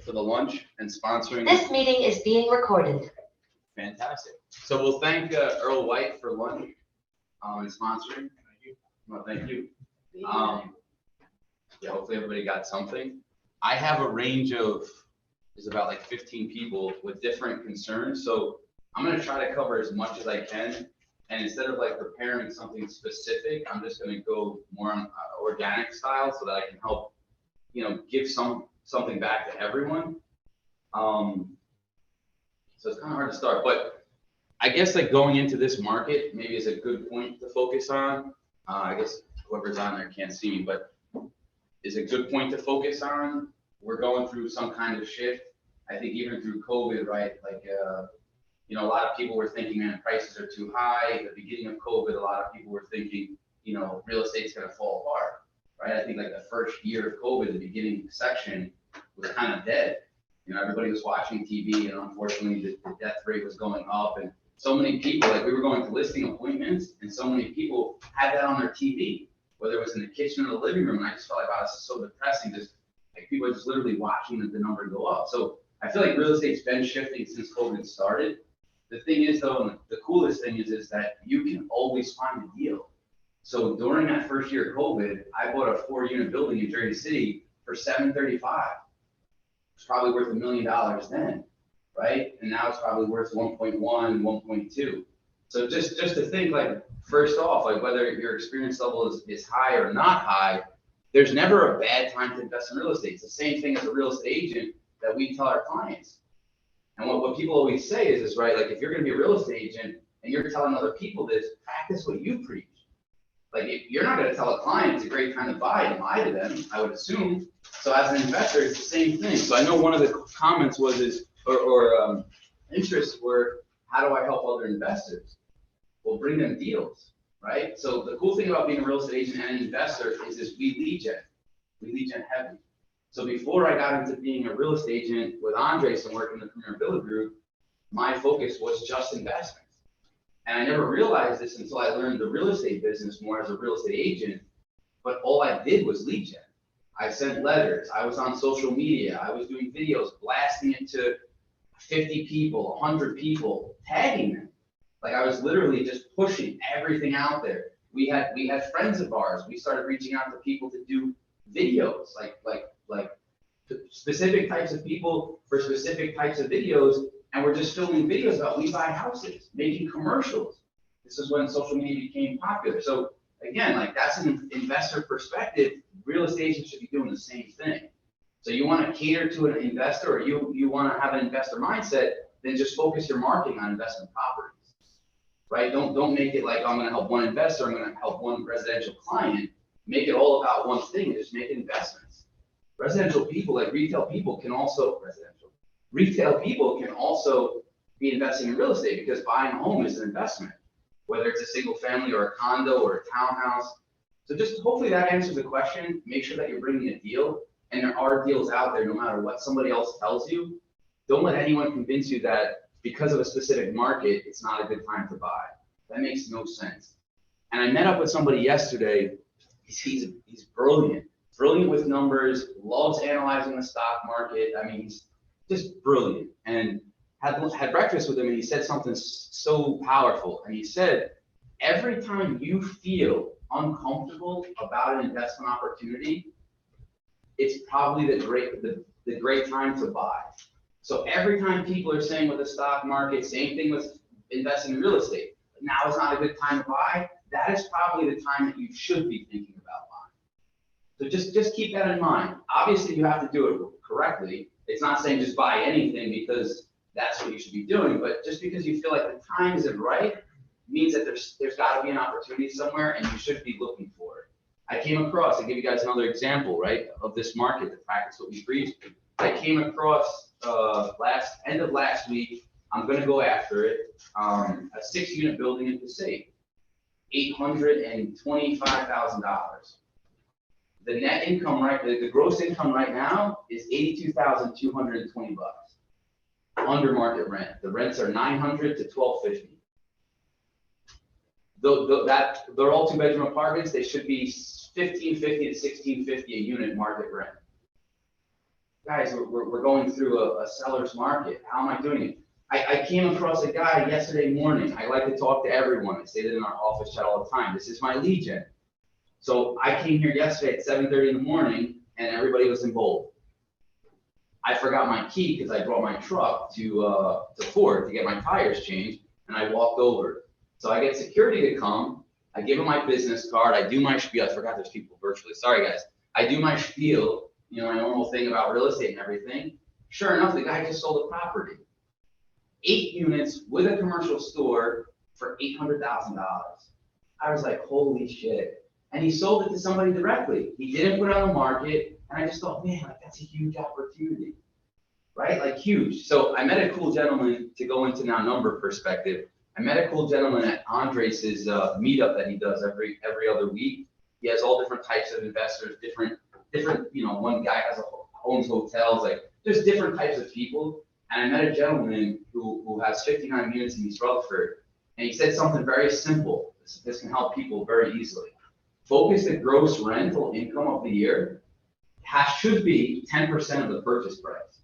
for the lunch and sponsoring. This meeting is being recorded. Fantastic. So we'll thank Earl White for lunch and sponsoring. Thank you. Well, thank you. Yeah, hopefully everybody got something. I have a range of, there's about like 15 people with different concerns. So I'm going to try to cover as much as I can. And instead of like preparing something specific, I'm just going to go more on organic style so that I can help, you know, give something back to everyone. So it's kind of hard to start, but I guess like going into this market maybe is a good point to focus on. I guess whoever's on there can't see me, but is a good point to focus on. We're going through some kind of shift. I think even through COVID, right? Like, you know, a lot of people were thinking, man, prices are too high. At the beginning of COVID, a lot of people were thinking, you know, real estate's going to fall apart, right? I think like the first year of COVID, the beginning section was kind of dead. You know, everybody was watching TV, and unfortunately, the death rate was going up, and so many people, like we were going to listing appointments, and so many people had that on their TV, whether it was in the kitchen or the living room. And I just felt like, wow, this is so depressing. Just like people are just literally watching the number go up. So I feel like real estate's been shifting since COVID started. The thing is, though, and the coolest thing is that you can always find a deal. So during that first year of COVID, I bought a 4-unit building in Jersey City for $735. It's probably worth $1 million then, right? And now it's probably worth 1.1, 1.2. So just to think, like, first off, like whether your experience level is high or not high, there's never a bad time to invest in real estate. It's the same thing as a real estate agent that we tell our clients. And what people always say is right, like if you're going to be a real estate agent and you're telling other people this, practice what you preach. Like if you're not going to tell a client it's a great time to buy and lie to them, I would assume. So as an investor, it's the same thing. So I know one of the comments was interests were, how do I help other investors? Well, bring them deals, right? So the cool thing about being a real estate agent and an investor is we lead gen. We lead gen heavy. So before I got into being a real estate agent with Andres and working in the Premier Villa Group, my focus was just investments. And I never realized this until I learned the real estate business more as a real estate agent, but all I did was lead gen. I sent letters, I was on social media, I was doing videos, blasting it to 50 people, 100 people, tagging them. Like I was literally just pushing everything out there. We had friends of ours, we started reaching out to people to do videos, like specific types of people for specific types of videos, and we're just filming videos about we buy houses, making commercials. This is when social media became popular. So again, like that's an investor perspective. Real estate agents should be doing the same thing. So you want to cater to an investor, or you want to have an investor mindset, then just focus your marketing on investment properties, right? Don't make it like I'm going to help one investor, I'm going to help one residential client. Make it all about one thing, just make investments. Residential people, like retail people can also be investing in real estate, because buying a home is an investment, whether it's a single family or a condo or a townhouse. So just hopefully that answers the question. Make sure that you're bringing a deal, and there are deals out there no matter what somebody else tells you. Don't let anyone convince you that because of a specific market, it's not a good time to buy. That makes no sense. And I met up with somebody yesterday. He's brilliant with numbers, loves analyzing the stock market. I mean, he's just brilliant. And had breakfast with him, and he said something so powerful. And he said, every time you feel uncomfortable about an investment opportunity, it's probably the great time to buy. So every time people are saying with the stock market, same thing with investing in real estate, now is not a good time to buy, that is probably the time that you should be thinking about buying. So just keep that in mind. Obviously, you have to do it correctly. It's not saying just buy anything because that's what you should be doing, but just because you feel like the time isn't right means that there's got to be an opportunity somewhere, and you should be looking for it. I came across, I'll give you guys another example, right, of this market to practice what we preach. I came across end of last week. I'm going to go after it. A 6-unit building in Passaic, $825,000. The net income, right, the gross income right now is $82,220 under market rent. The rents are $900 to $1,250. They're all 2-bedroom apartments. They should be $1,550 to $1,650 a unit market rent. guys, we're going through a seller's market. How am I doing it? I came across a guy yesterday morning. I like to talk to everyone. I say that in our office chat all the time. This is my lead gen. So I came here yesterday at 7:30 in the morning and everybody was in bold. I forgot my key because I brought my truck to Ford to get my tires changed, and I walked over. So I get security to come. I give him my business card. I do my spiel. I forgot there's people virtually. Sorry, guys. I do my spiel, my normal thing about real estate and everything. Sure enough, the guy just sold a property. 8 units with a commercial store for $800,000. I was like, holy shit. And he sold it to somebody directly. He didn't put it on the market. And I just thought, man, like that's a huge opportunity, right? Like huge. So I met a cool gentleman, to go into now number perspective. I met a cool gentleman at Andres' meetup that he does every other week. He has all different types of investors, different, one guy owns hotels, like there's different types of people. And I met a gentleman who has 59 units in East Rutherford, and he said something very simple. This can help people very easily. Focus the gross rental income of the year should be 10% of the purchase price.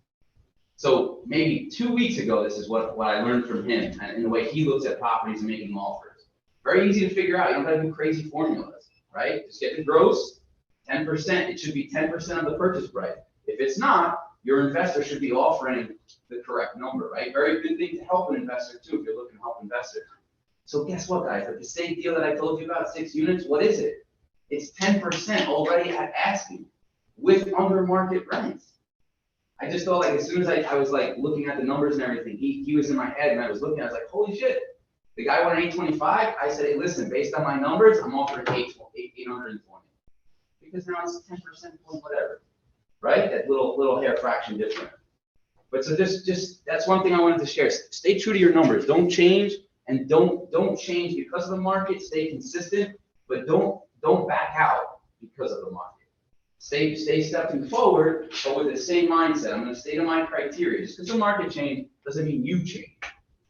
So maybe 2 weeks ago, this is what I learned from him and the way he looks at properties and making offers. Very easy to figure out. You don't got to do crazy formulas, right? Just get the gross, 10%. It should be 10% of the purchase price. If it's not, your investor should be offering the correct number, right? Very good thing to help an investor too, if you're looking to help investors. So guess what, guys? Like the same deal that I told you about, 6 units, what is it? It's 10% already at asking with under market rents. I just thought, like, as soon as I was like looking at the numbers and everything, he was in my head and I was looking, I was like, holy shit. The guy wanted 825. I said, hey, listen, based on my numbers, I'm offering 820. Because now it's 10% point whatever, right? That little hair fraction different. But so just that's one thing I wanted to share. Stay true to your numbers. Don't change, and don't change because of the market. Stay consistent, but don't back out because of the market. Stay stepping forward, but with the same mindset. I'm going to stay to my criteria. Just because the market changed doesn't mean you change.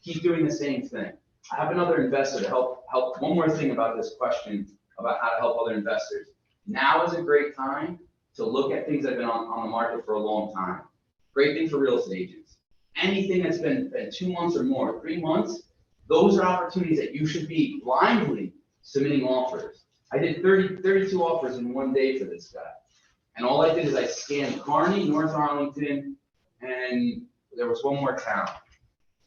Keep doing the same thing. I have another investor to help. One more thing about this question about how to help other investors. Now is a great time to look at things that have been on the market for a long time. Great thing for real estate agents. Anything that's been 2 months or more, 3 months, those are opportunities that you should be blindly submitting offers. I did 32 offers in 1 day for this guy. And all I did is I scanned Kearney, North Arlington, and there was one more town.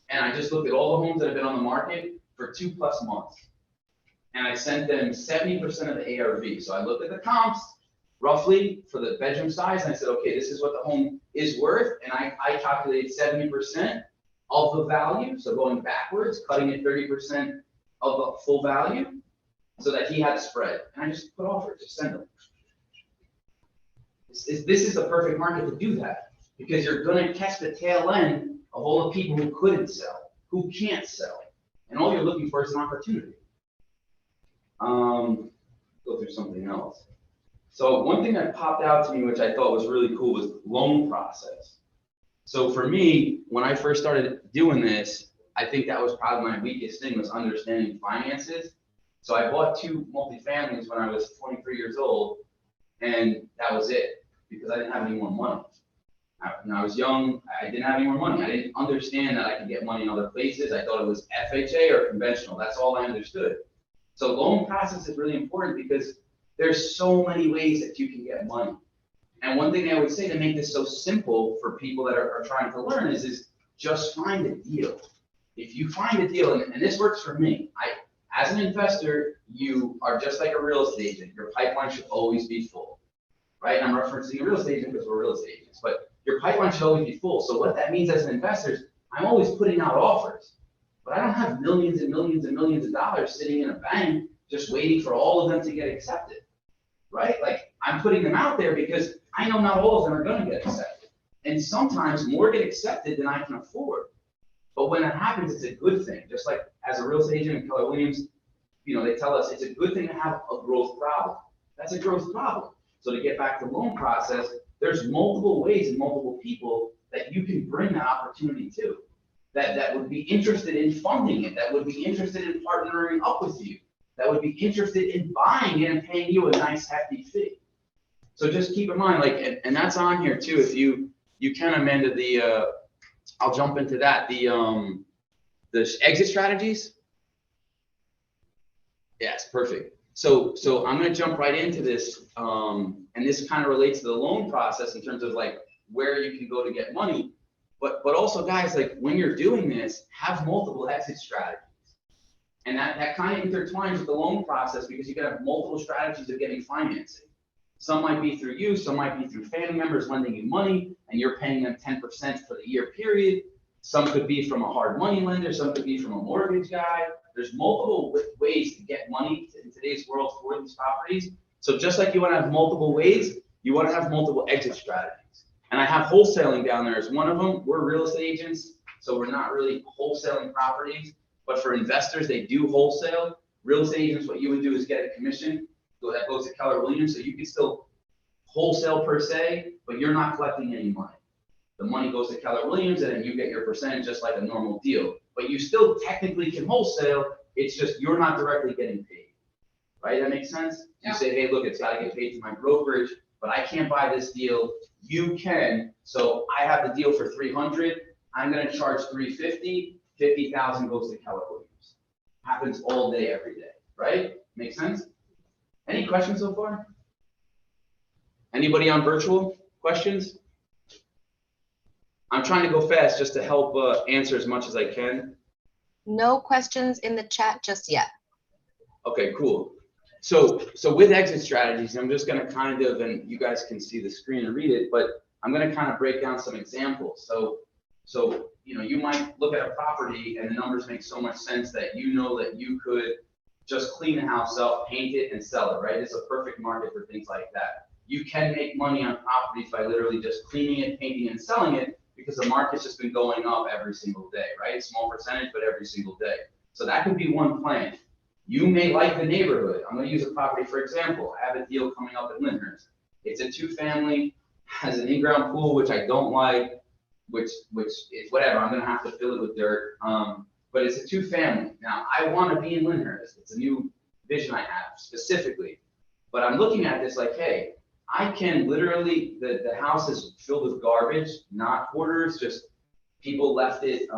And I just looked at all the homes that have been on the market for 2+ months. And I sent them 70% of the ARV. So I looked at the comps, roughly for the bedroom size, and I said, okay, this is what the home is worth. And I calculated 70% of the value. So going backwards, cutting it 30% of the full value so that he had a spread. And I just put offers, just send them. This is the perfect market to do that, because you're going to catch the tail end of all the people who couldn't sell, who can't sell. And all you're looking for is an opportunity. Go through something else. So one thing that popped out to me, which I thought was really cool, was loan process. So for me, when I first started doing this, I think that was probably my weakest thing, was understanding finances. So I bought 2 multifamilies when I was 23 years old, and that was it, because I didn't have any more money. When I was young, I didn't have any more money. I didn't understand that I could get money in other places. I thought it was FHA or conventional. That's all I understood. So loan process is really important because there's so many ways that you can get money. And one thing I would say to make this so simple for people that are trying to learn is just find a deal. If you find a deal, and this works for me, as an investor, you are just like a real estate agent. Your pipeline should always be full, right? And I'm referencing a real estate agent because we're real estate agents, but your pipeline should always be full. So what that means as an investor is I'm always putting out offers, but I don't have millions and millions and millions of dollars sitting in a bank just waiting for all of them to get accepted, right? Like I'm putting them out there because I know not all of them are going to get accepted. And sometimes more get accepted than I can afford. But when that happens, it's a good thing. Just like as a real estate agent in Keller Williams, they tell us it's a good thing to have a growth problem. That's a growth problem. So to get back to the loan process, there's multiple ways and multiple people that you can bring that opportunity to, that would be interested in funding it, that would be interested in partnering up with you, that would be interested in buying it and paying you a nice hefty fee. So just keep in mind, and that's on here too. you can, Amanda, I'll jump into that. The exit strategies. Yes, perfect. So I'm going to jump right into this, and this kind of relates to the loan process in terms of like where you can go to get money, but also guys, like when you're doing this, have multiple exit strategies, and that kind of intertwines with the loan process because you can have multiple strategies of getting financing. Some might be through you, some might be through family members lending you money, and you're paying them 10% for the year period. Some could be from a hard money lender, some could be from a mortgage guy. There's multiple ways to get money in today's world for these properties. So just like you want to have multiple ways, you want to have multiple exit strategies. And I have wholesaling down there as one of them. We're real estate agents, so we're not really wholesaling properties. But for investors, they do wholesale. Real estate agents, what you would do is get a commission. So that goes to Keller Williams. So you can still wholesale per se, but you're not collecting any money. The money goes to Keller Williams and then you get your percentage just like a normal deal. But you still technically can wholesale. It's just you're not directly getting paid. Right? That makes sense? Yeah. You say, hey, look, it's got to get paid to my brokerage, but I can't buy this deal. You can. So I have the deal for $300. I'm going to charge $350. $50,000 goes to Keller Williams. Happens all day, every day. Right? Make sense? Any questions so far? Anybody on virtual questions? I'm trying to go fast just to help answer as much as I can. No questions in the chat just yet. Okay, cool. So with exit strategies, I'm just going to kind of, and you guys can see the screen and read it, but I'm going to kind of break down some examples. So you know, you might look at a property and the numbers make so much sense that you know that you could just clean the house up, paint it, and sell it, right? It's a perfect market for things like that. You can make money on properties by literally just cleaning it, painting, and selling it because the market's just been going up every single day, right? Small percentage, but every single day. So that could be one plan. You may like the neighborhood. I'm going to use a property for example. I have a deal coming up in Lyndhurst. It's a 2-family, has an in-ground pool, which I don't like, which is whatever. I'm going to have to fill it with dirt. But it's a 2-family. Now, I want to be in Lyndhurst. It's a new vision I have specifically. But I'm looking at this like, hey, I can literally, the house is filled with garbage, not quarters, just people left it.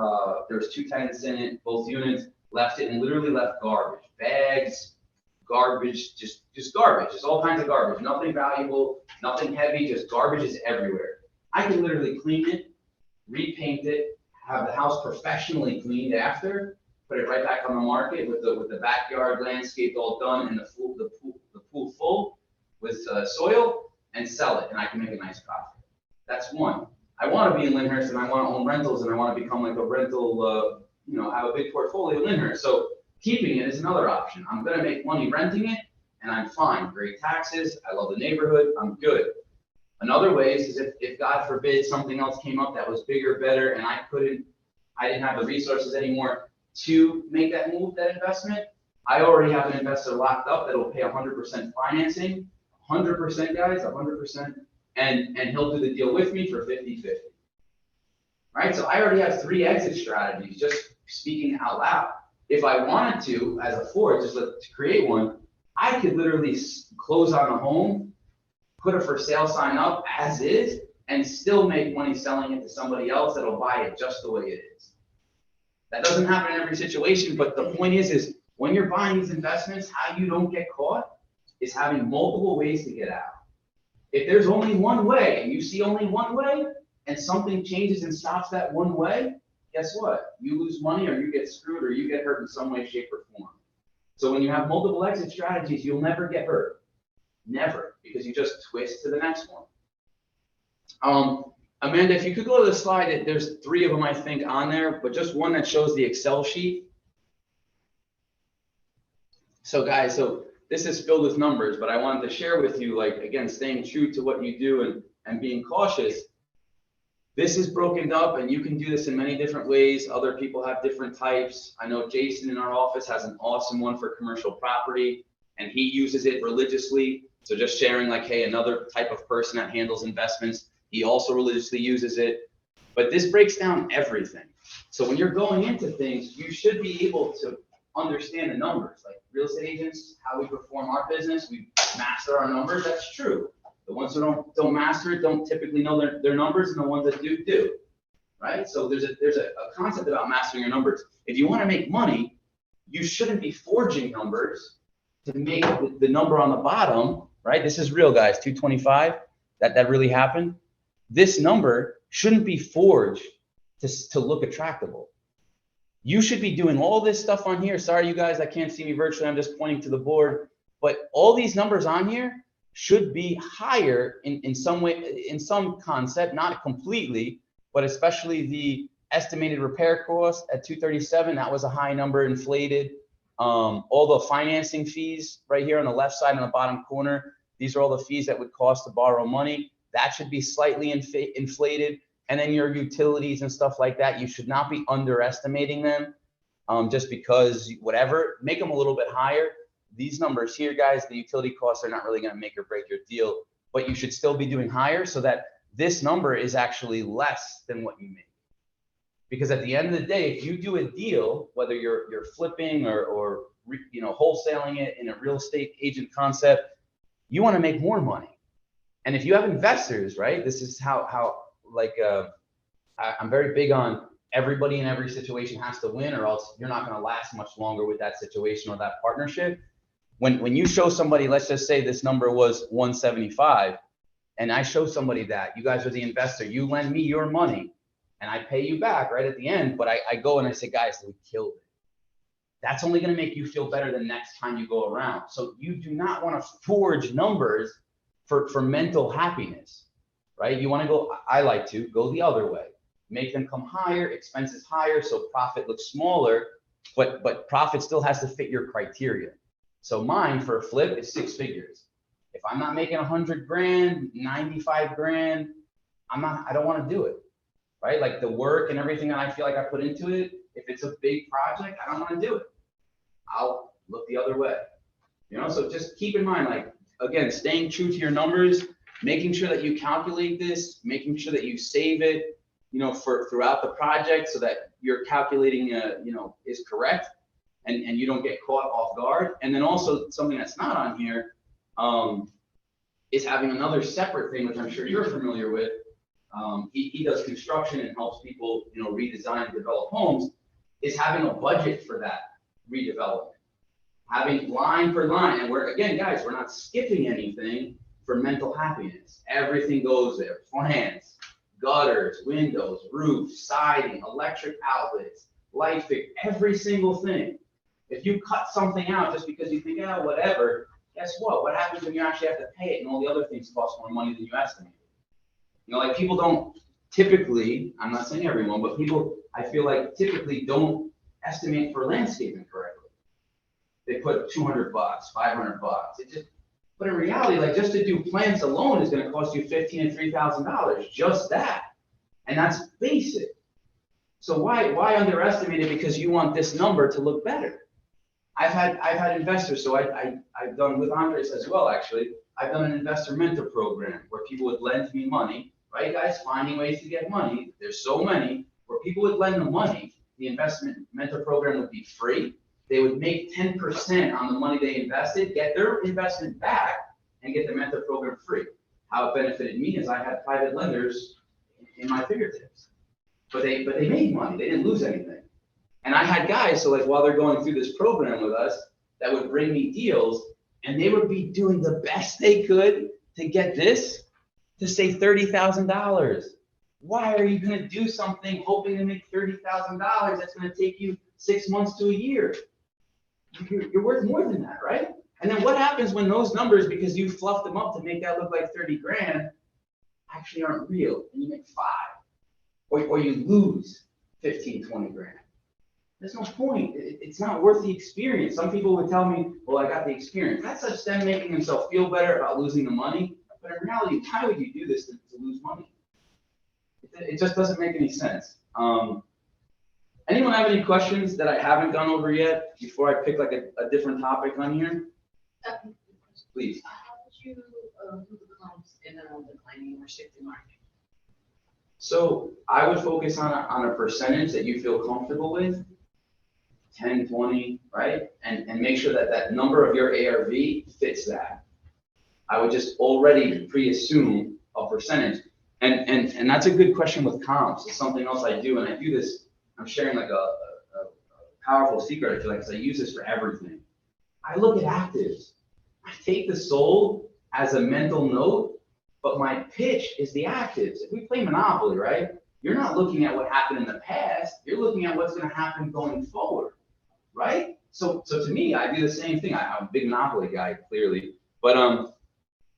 There's 2 tenants in it, both units left it and literally left garbage. Bags, garbage, just garbage. Just all kinds of garbage. Nothing valuable, nothing heavy, just garbage is everywhere. I can literally clean it, repaint it, have the house professionally cleaned after, put it right back on the market with the backyard landscape all done and the pool full with soil, and sell it, and I can make a nice profit. That's one. I want to be in Lyndhurst and I want to own rentals and I want to become like a rental, you know, have a big portfolio in Lyndhurst. So keeping it is another option. I'm going to make money renting it and I'm fine. Great taxes. I love the neighborhood. I'm good. Another way is if God forbid something else came up that was bigger, better, and I didn't have the resources anymore to make that move, that investment, I already have an investor locked up that'll pay 100% financing, 100% guys, 100%, and he'll do the deal with me for 50-50. Right? So I already have 3 exit strategies, just speaking out loud. If I wanted to, as a Ford, to create one, I could literally close on a home, put a for sale sign up as is, and still make money selling it to somebody else that'll buy it just the way it is. That doesn't happen in every situation, but the point is when you're buying these investments, how you don't get caught is having multiple ways to get out. If there's only one way and you see only one way and something changes and stops that one way, guess what? You lose money or you get screwed or you get hurt in some way, shape, or form. So when you have multiple exit strategies, you'll never get hurt. Never, because you just twist to the next one. Amanda, if you could go to the slide, there's 3 of them, I think, on there, but just one that shows the Excel sheet. So guys, this is filled with numbers, but I wanted to share with you, like, again, staying true to what you do and being cautious. This is broken up, and you can do this in many different ways. Other people have different types. I know Jason in our office has an awesome one for commercial property, and he uses it religiously. So just sharing, like, hey, another type of person that handles investments, he also religiously uses it. But this breaks down everything. So when you're going into things, you should be able to understand the numbers. Like real estate agents, how we perform our business, we master our numbers. That's true. The ones who don't master it don't typically know their numbers, and the ones that do, right? So there's a concept about mastering your numbers. If you want to make money, you shouldn't be forging numbers to make the number on the bottom, right? This is real, guys, 225, that really happened. This number shouldn't be forged to look attractable. You should be doing all this stuff on here. Sorry, you guys, that can't see me virtually. I'm just pointing to the board. But all these numbers on here should be higher in some way, in some concept, not completely, but especially the estimated repair cost at 237. That was a high number, inflated. All the financing fees right here on the left side in the bottom corner. These are all the fees that would cost to borrow money. That should be slightly inflated. And then your utilities and stuff like that, you should not be underestimating them just because whatever, make them a little bit higher. These numbers here, guys, the utility costs are not really going to make or break your deal, but you should still be doing higher so that this number is actually less than what you make. Because at the end of the day, if you do a deal, whether you're flipping or wholesaling it in a real estate agent concept, you want to make more money. And if you have investors, right, this is how I'm very big on everybody in every situation has to win, or else you're not going to last much longer with that situation or that partnership. When you show somebody, let's just say this number was 175, and I show somebody that, you guys are the investor, you lend me your money, and I pay you back right at the end, but I go and I say, guys, we killed it. That's only going to make you feel better the next time you go around. So you do not want to forge numbers for mental happiness, right? You want to go, I like to go the other way, make them come higher, expenses higher, so profit looks smaller, but profit still has to fit your criteria. So mine for a flip is 6 figures. If I'm not making 100 grand, 95 grand, I don't want to do it, right? Like the work and everything that I feel like I put into it, if it's a big project, I don't want to do it. I'll look the other way, so just keep in mind, like, again, staying true to your numbers, making sure that you calculate this, making sure that you save it, for throughout the project so that you're calculating, is correct and you don't get caught off guard. And then also something that's not on here is having another separate thing, which I'm sure you're familiar with. He does construction and helps people, redesign and develop homes, is having a budget for that redevelopment, having line for line. And we're not skipping anything for mental happiness. Everything goes there, plants, gutters, windows, roof, siding, electric outlets, light fixture, every single thing. If you cut something out just because you think, whatever, guess what? What happens when you actually have to pay it and all the other things cost more money than you estimated? Like people don't typically, I'm not saying everyone, but people, I feel like typically don't estimate for landscaping correctly. They put $200, $500. But in reality, like just to do plants alone is going to cost you $1,500 to $3,000, just that, and that's basic. So why underestimate it because you want this number to look better? I've had investors, so I've done with Andres as well. Actually, I've done an investor mentor program where people would lend me money, right, guys? Finding ways to get money. There's so many where people would lend the money. The investment mentor program would be free. They would make 10% on the money they invested, get their investment back, and get the mentor program free. How it benefited me is I had private lenders in my fingertips, but they made money. They didn't lose anything. And I had guys, so like while they're going through this program with us, that would bring me deals, and they would be doing the best they could to get this to say $30,000. Why are you going to do something hoping to make $30,000 that's going to take you 6 months to a year? You're worth more than that, right? And then what happens when those numbers, because you fluffed them up to make that look like 30 grand, actually aren't real, and you make 5, or you lose 15, 20 grand? There's no point. It's not worth the experience. Some people would tell me, well, I got the experience. That's just them making themselves feel better about losing the money. But in reality, why would you do this to lose money? It just doesn't make any sense. Anyone have any questions that I haven't gone over yet before I pick like a different topic on here? Please. How would you do the comps in a declining or shifting market? So I would focus on a percentage that you feel comfortable with, 10, 20, right? And make sure that number of your ARV fits that. I would just already pre-assume a percentage. And that's a good question with comps. It's something else I do, and I do this, I'm sharing like a powerful secret, I feel like, because I use this for everything. I look at actives. I take the sold as a mental note, but my pitch is the actives. If we play Monopoly, right? You're not looking at what happened in the past. You're looking at what's going to happen going forward, right? So to me, I do the same thing. I'm a big Monopoly guy, clearly, but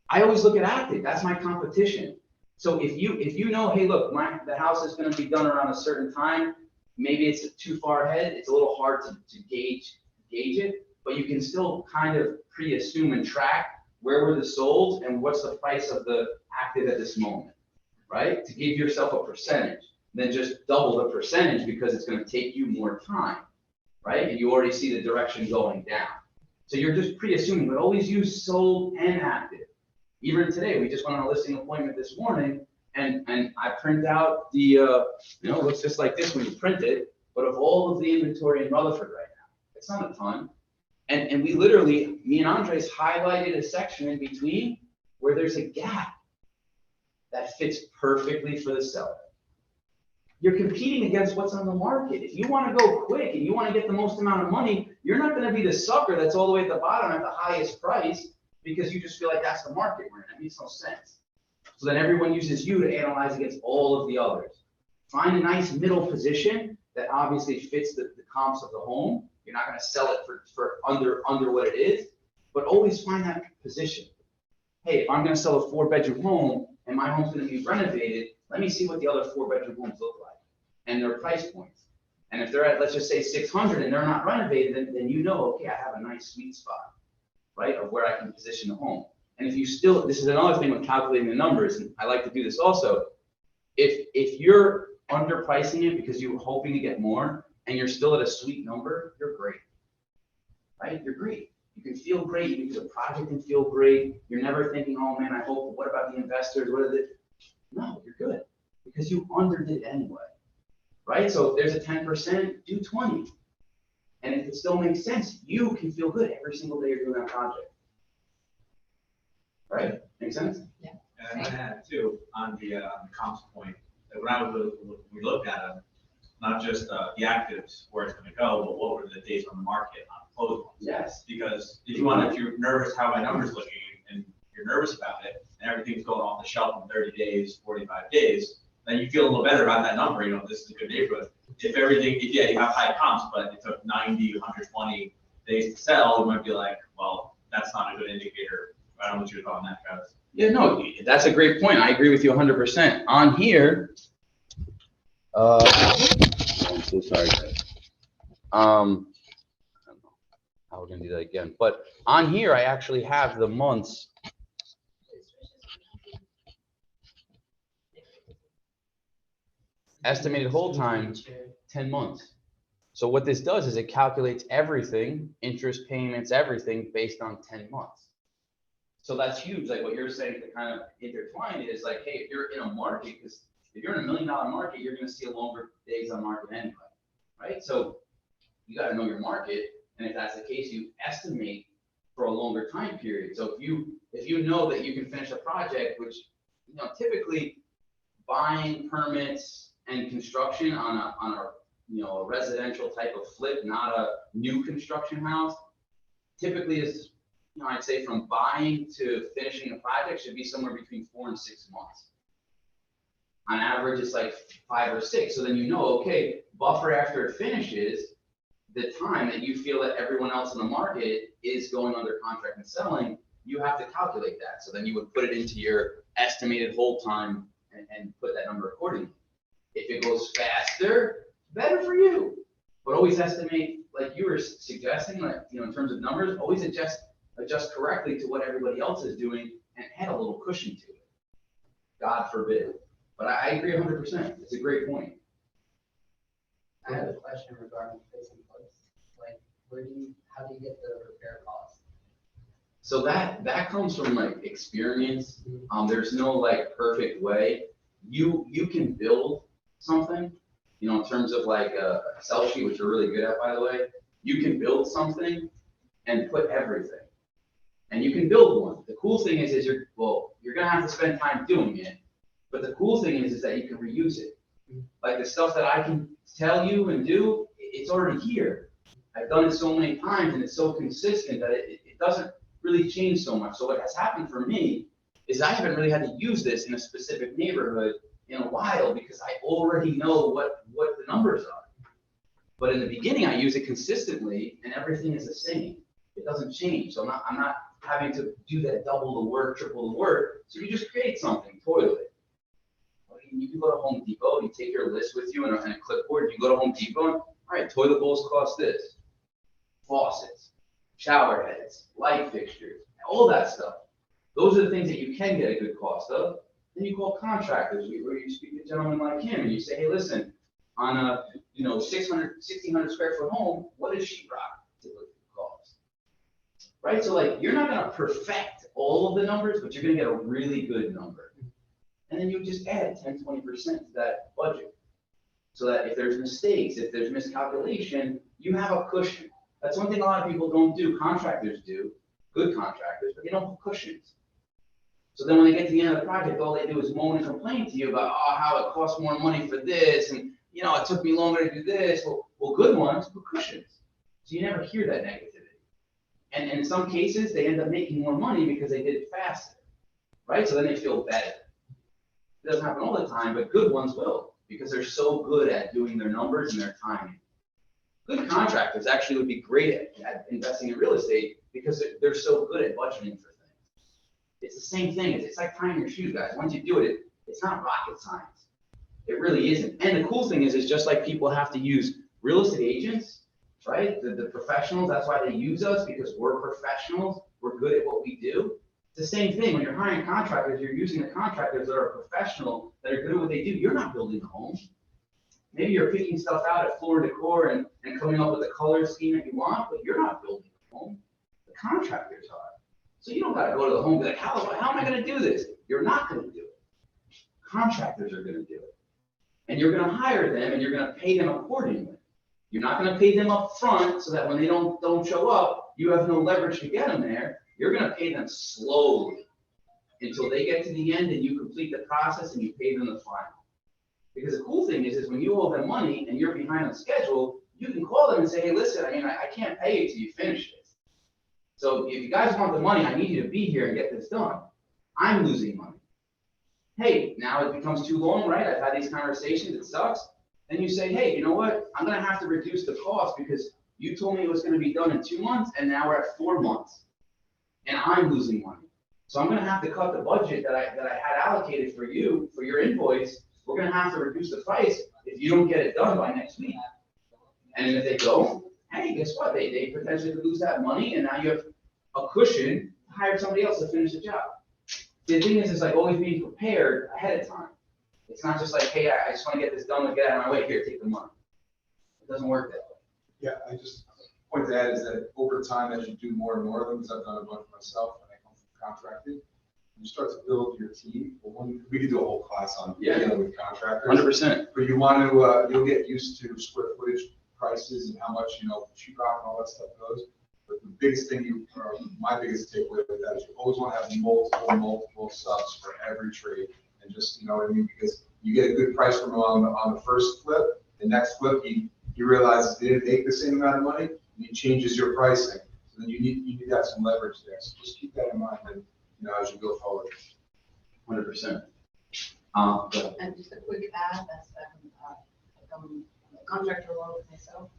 I always look at active. That's my competition. So if you know, hey, look, the house is going to be done around a certain time. Maybe it's too far ahead. It's a little hard to gauge it, but you can still kind of pre-assume and track where were the solds and what's the price of the active at this moment, right? To give yourself a percentage, then just double the percentage because it's going to take you more time, right? And you already see the direction going down. So you're just pre-assuming, but always use sold and active. Even today, we just went on a listing appointment this morning, and I print out the, it looks just like this when you print it, but of all of the inventory in Rutherford right now, it's not a ton. And we literally, me and Andres highlighted a section in between where there's a gap that fits perfectly for the seller. You're competing against what's on the market. If you want to go quick and you want to get the most amount of money, you're not going to be the sucker that's all the way at the bottom at the highest price because you just feel like that's the market we're in. That makes no sense. So then everyone uses you to analyze against all of the others. Find a nice middle position that obviously fits the comps of the home. You're not going to sell it for under what it is, but always find that position. Hey, if I'm going to sell a 4-bedroom home and my home's going to be renovated, let me see what the other 4-bedroom homes look like and their price points. And if they're at, let's just say 600 and they're not renovated, then you know, okay, I have a nice sweet spot, right, of where I can position the home. And if you still, this is another thing with calculating the numbers, and I like to do this also. If you're underpricing it because you're hoping to get more and you're still at a sweet number, you're great, right? You're great. You can feel great because the project can feel great. You're never thinking, oh man, I hope, what about the investors? What is it? No, you're good because you underdid anyway, right? So if there's a 10%, do 20. And if it still makes sense, you can feel good every single day you're doing that project. Right? Make sense? Yeah. And I had too on the comps point that when we looked at them, not just the actives where it's going to go, but what were the days on the market on closed ones? Yes. Because if you're nervous how my number's looking and you're nervous about it and everything's going off the shelf in 30 days, 45 days, then you feel a little better about that number. This is a good neighborhood. If you have high comps, but it took 90, 120 days to sell, you might be like, well, that's not a good indicator. I don't know what you're talking about, Travis. Yeah, no, that's a great point. I agree with you 100%. On here, I'm so sorry, guys. I don't know how we're gonna do that again, but on here, I actually have the months. Estimated hold time, 10 months. So what this does is it calculates everything, interest payments, everything based on 10 months. So that's huge. Like what you're saying to kind of intertwine it is like, hey, if you're in a market, because if you're in $1 million market, you're going to see a longer days on market anyway, right? So you got to know your market. And if that's the case, you estimate for a longer time period. So if you know that you can finish a project, which, typically buying permits and construction on a residential type of flip, not a new construction house, typically is, I'd say from buying to finishing a project should be somewhere between 4 and 6 months. On average, it's like 5 or 6. So then okay, buffer after it finishes, the time that you feel that everyone else in the market is going under contract and selling, you have to calculate that. So then you would put it into your estimated hold time and put that number accordingly. If it goes faster, better for you. But always estimate, like you were suggesting, like, in terms of numbers, always adjust correctly to what everybody else is doing and add a little cushion to it. God forbid. But I agree 100%. It's a great point. I have a question regarding fixing place. Like, how do you get the repair cost? So that comes from like experience. There's no like perfect way. You can build something, in terms of like a Excel sheet, which you're really good at, by the way. You can build something and put everything. and you can build one. The cool thing is you're gonna have to spend time doing it, but the cool thing is that you can reuse it. Like the stuff that I can tell you and do, it's already here. I've done it so many times and it's so consistent that it doesn't really change so much. So what has happened for me is I haven't really had to use this in a specific neighborhood in a while because I already know what the numbers are. But in the beginning, I use it consistently and everything is the same. It doesn't change. So I'm not having to do that double the work, triple the work. So you just create something, toilet. You can go to Home Depot, you take your list with you and a clipboard, you go to Home Depot, and, all right, toilet bowls cost this. Faucets, shower heads, light fixtures, all that stuff. Those are the things that you can get a good cost of. Then you call contractors, where you speak to a gentleman like him, and you say, hey, listen, on a 1,600 square foot home, what does sheetrock typically cost? Right, so like you're not gonna perfect all of the numbers, but you're gonna get a really good number. And then you just add 10, 20% to that budget. So that if there's mistakes, if there's miscalculation, you have a cushion. That's one thing a lot of people don't do. Contractors do, good contractors, but they don't put cushions. So then when they get to the end of the project, all they do is moan and complain to you about how it costs more money for this, and it took me longer to do this. Well, good ones put cushions. So you never hear that negativity. And in some cases, they end up making more money because they did it faster, right? So then they feel better. It doesn't happen all the time, but good ones will, because they're so good at doing their numbers and their timing. Good contractors actually would be great at investing in real estate because they're so good at budgeting for things. It's the same thing. It's like tying your shoes, guys. Once you do it, it's not rocket science. It really isn't. And the cool thing is just like people have to use real estate agents, right? The professionals, that's why they use us, because we're professionals. We're good at what we do. It's the same thing when you're hiring contractors, you're using the contractors that are professional, that are good at what they do. You're not building the home. Maybe you're picking stuff out at Floor & Decor and coming up with a color scheme that you want, but you're not building the home. The contractors are. So you don't got to go to the home and be like, how am I going to do this? You're not going to do it. Contractors are going to do it. And you're going to hire them and you're going to pay them accordingly. You're not going to pay them up front so that when they don't show up, you have no leverage to get them there. You're going to pay them slowly until they get to the end and you complete the process and you pay them the final. Because the cool thing is when you owe them money and you're behind on schedule, you can call them and say, hey, listen, I can't pay you till you finish this. So if you guys want the money, I need you to be here and get this done. I'm losing money. Hey, now it becomes too long, right? I've had these conversations, it sucks. And you say, hey, you know what? I'm going to have to reduce the cost because you told me it was going to be done in 2 months and now we're at 4 months. And I'm losing money. So I'm going to have to cut the budget that I had allocated for you, for your invoice. We're going to have to reduce the price if you don't get it done by next week. And if they don't, hey, guess what? They potentially lose that money, and now you have a cushion to hire somebody else to finish the job. The thing is, it's like always being prepared ahead of time. It's not just like, hey, I just want to get this done and get out of my way. Here, take the money. It doesn't work that way. Yeah, I just point to add is that over time, as you do more and more of them, because I've done a bunch myself when I come from contracting, you start to build your team. Well, we could do a whole class on dealing with contractors. 100%. But you want to, you'll get used to square footage prices and how much, sheetrock and all that stuff goes. But the biggest thing my biggest takeaway with that is you always want to have multiple subs for every trade. And just, you know what I mean? Because you get a good price from them on the first flip. The next flip, he realizes they didn't make the same amount of money, and he changes your pricing. So then you need to have some leverage there. So just keep that in mind as you go forward. 100%. And just a quick add, as I'm a contractor along with myself,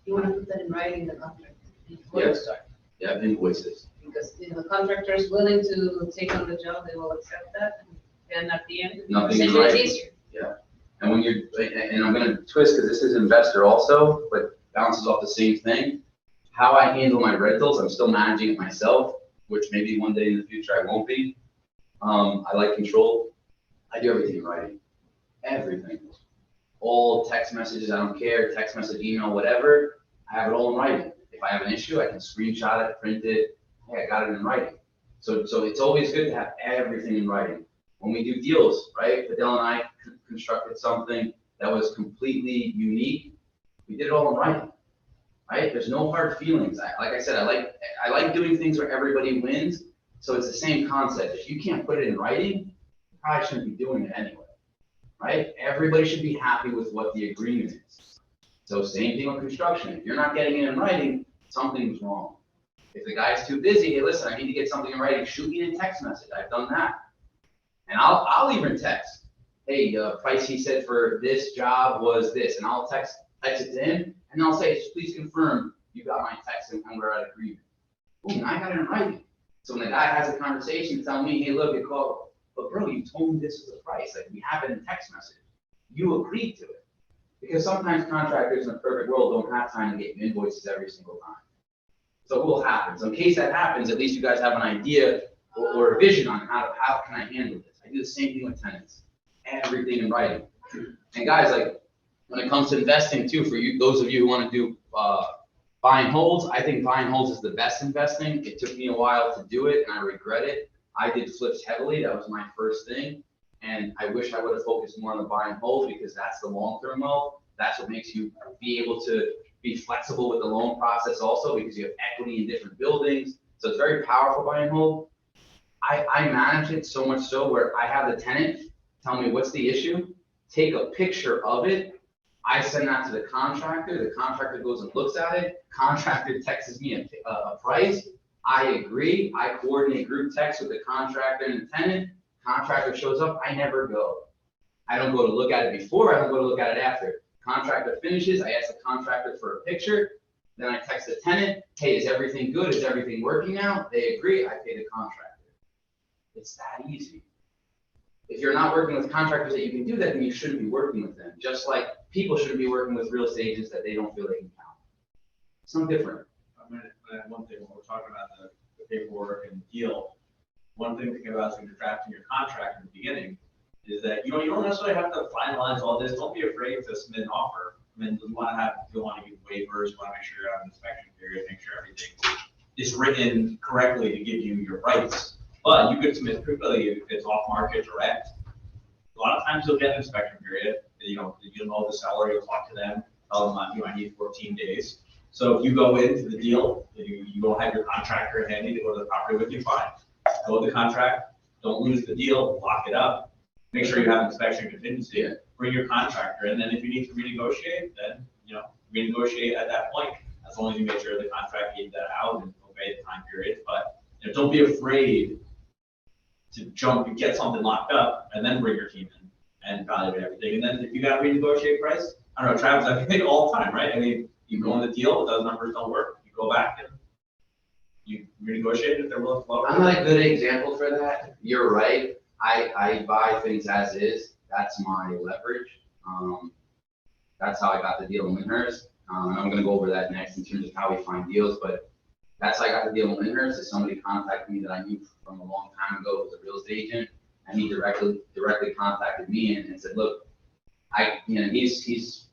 you want to put that in writing, the contract before you start. Yeah, invoices. Because the contractor is willing to take on the job, they will accept that, and then at the end, Nothing in it's writing. easier. Yeah. And when and I'm going to twist because this is investor also, but bounces off the same thing. How I handle my rentals, I'm still managing it myself, which maybe one day in the future I won't be. I like control. I do everything in writing. Everything. All text messages, I don't care, text message, email, whatever. I have it all in writing. If I have an issue, I can screenshot it, print it. Hey, I got it in writing. So it's always good to have everything in writing. When we do deals, right? Fidel and I constructed something that was completely unique. We did it all in writing. right? There's no hard feelings. Like I said, I like doing things where everybody wins. So it's the same concept. If you can't put it in writing, you probably shouldn't be doing it anyway, right? Everybody should be happy with what the agreement is. So same thing with construction. If you're not getting it in writing, something's wrong. If the guy's too busy, hey, listen, I need to get something in writing, shoot me a text message. I've done that. And I'll even text, hey, price he said for this job was this, and I'll text it to him, and I'll say, please confirm you got my text and we're at agreement. Boom, I got it in writing. So when the guy has a conversation, tell me, hey, look, it called, but bro, you told me this was the price. Like, we have it in text message. You agreed to it. Because sometimes contractors in a perfect world don't have time to get invoices every single time. So it will happen. So in case that happens, at least you guys have an idea or a vision on how can I handle this. I do the same thing with tenants. Everything in writing. And guys, like, when it comes to investing too, for you, those of you who want to do buy and holds, I think buy and holds is the best investing. It took me a while to do it, and I regret it. I did flips heavily. That was my first thing. And I wish I would have focused more on the buy and hold, because that's the long-term wealth. That's what makes you be able to be flexible with the loan process also, because you have equity in different buildings. So it's very powerful buy and hold. I manage it so much so where I have the tenant tell me what's the issue, take a picture of it. I send that to the contractor. The contractor goes and looks at it. Contractor texts me a price. I agree. I coordinate group text with the contractor and the tenant. Contractor shows up. I never go. I don't go to look at it before. I don't go to look at it after. Contractor finishes. I ask the contractor for a picture. Then I text the tenant. Hey, is everything good? Is everything working out? They agree. I pay the contractor. It's that easy. If you're not working with contractors that you can do that, then you shouldn't be working with them. Just like people shouldn't be working with real estate agents that they don't feel they can count. It's no different. I'm gonna add one thing when we're talking about the paperwork and the deal. One thing to think about is when you're drafting your contract in the beginning is that you don't necessarily have to finalize all this. Don't be afraid to submit an offer. I mean, you want to give waivers, you want to make sure you have an inspection period, make sure everything is written correctly to give you your rights. But you could submit, particularly if it's off market direct. A lot of times you'll get an inspection period. You'll know the seller, you'll talk to them, tell them I need 14 days. So if you go into the deal, you don't have your contractor handy to go to the property with you, fine. Go with the contract, don't lose the deal, lock it up, make sure you have inspection contingency, bring your contractor, and then if you need to renegotiate, then renegotiate at that point, as long as you make sure the contract gave that out and obey the time period. But don't be afraid to jump and get something locked up and then bring your team in and evaluate everything. And then if you got to renegotiate price, I don't know, Travis, I think all the time, right? I mean, you go on the deal, those numbers don't work, you go back and you renegotiate if they're willing to lower. I'm not a good example for that. You're right. I buy things as is. That's my leverage. That's how I got the deal in Lyndhurst. And I'm going to go over that next in terms of how we find deals. But that's how I got the deal in Lyndhurst. Is somebody contacted me that I knew from a long time ago, was a real estate agent, and he directly contacted me and said, look, he's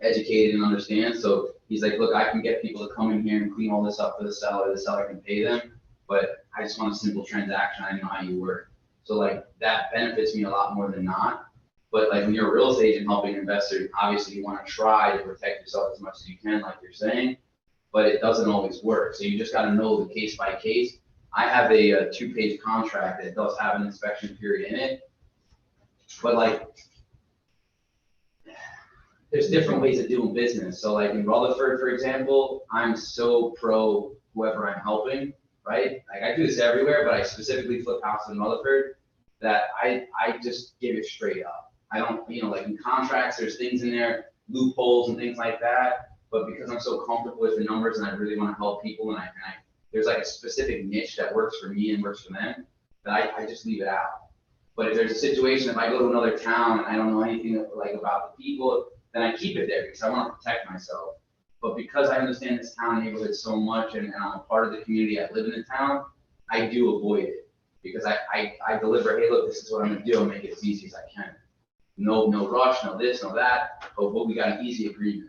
educated and understands. So he's like, look, I can get people to come in here and clean all this up for the seller can pay them, but I just want a simple transaction. I know how you work. So like that benefits me a lot more than not. But like when you're a real estate agent helping an investor, obviously you want to try to protect yourself as much as you can, like you're saying, but it doesn't always work. So you just got to know the case by case. I have a 2-page contract that does have an inspection period in it, but like, there's different ways of doing business. So like in Rutherford, for example, I'm so pro whoever I'm helping, right? Like I do this everywhere, but I specifically flip houses in Rutherford that I just give it straight up. I don't, like in contracts, there's things in there, loopholes and things like that. But because I'm so comfortable with the numbers and I really want to help people and there's like a specific niche that works for me and works for them, that I just leave it out. But if there's a situation, if I go to another town and I don't know anything like about the people, then I keep it there because I want to protect myself. But because I understand this town and neighborhood so much and I'm a part of the community, I live in the town, I do avoid it because I deliver, hey, look, this is what I'm gonna do, I'll make it as easy as I can. No rush, no this, no that, but we got an easy agreement.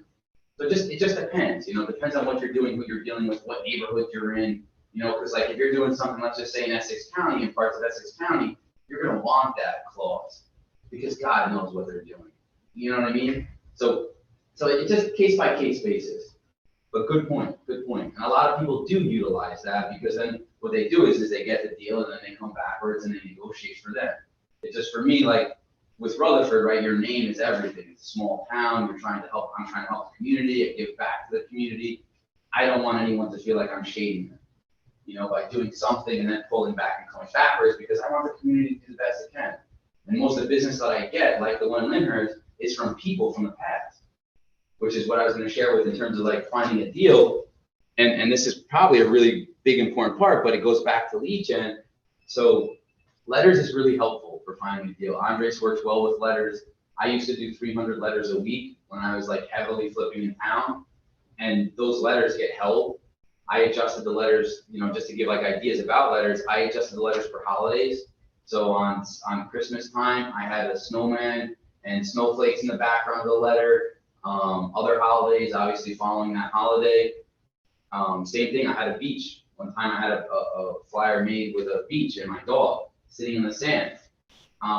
So it just depends, it depends on what you're doing, who you're dealing with, what neighborhood you're in, because like if you're doing something, let's just say in Essex County, in parts of Essex County, you're gonna want that clause because God knows what they're doing. You know what I mean? So it's just case by case basis. But good point, good point. And a lot of people do utilize that because then what they do is they get the deal and then they come backwards and they negotiate for them. It's just for me, like with Rutherford, right, your name is everything. It's a small town, you're trying to help, I'm trying to help the community, I give back to the community. I don't want anyone to feel like I'm shading them, you know, by doing something and then pulling back and coming backwards because I want the community to do the best it can. And most of the business that I get, like the one in Lyndhurst, is from people from the past, which is what I was going to share with in terms of like finding a deal. And this is probably a really big important part, but it goes back to lead gen. So letters is really helpful for finding a deal. Andres works well with letters. I used to do 300 letters a week when I was like heavily flipping in town, and those letters get held. I adjusted the letters, you know, just to give like ideas about letters. I adjusted the letters for holidays. So on Christmas time, I had a snowman and snowflakes in the background of the letter. Other holidays, obviously following that holiday. Same thing, I had a beach. One time I had a flyer made with a beach and my dog sitting in the sand.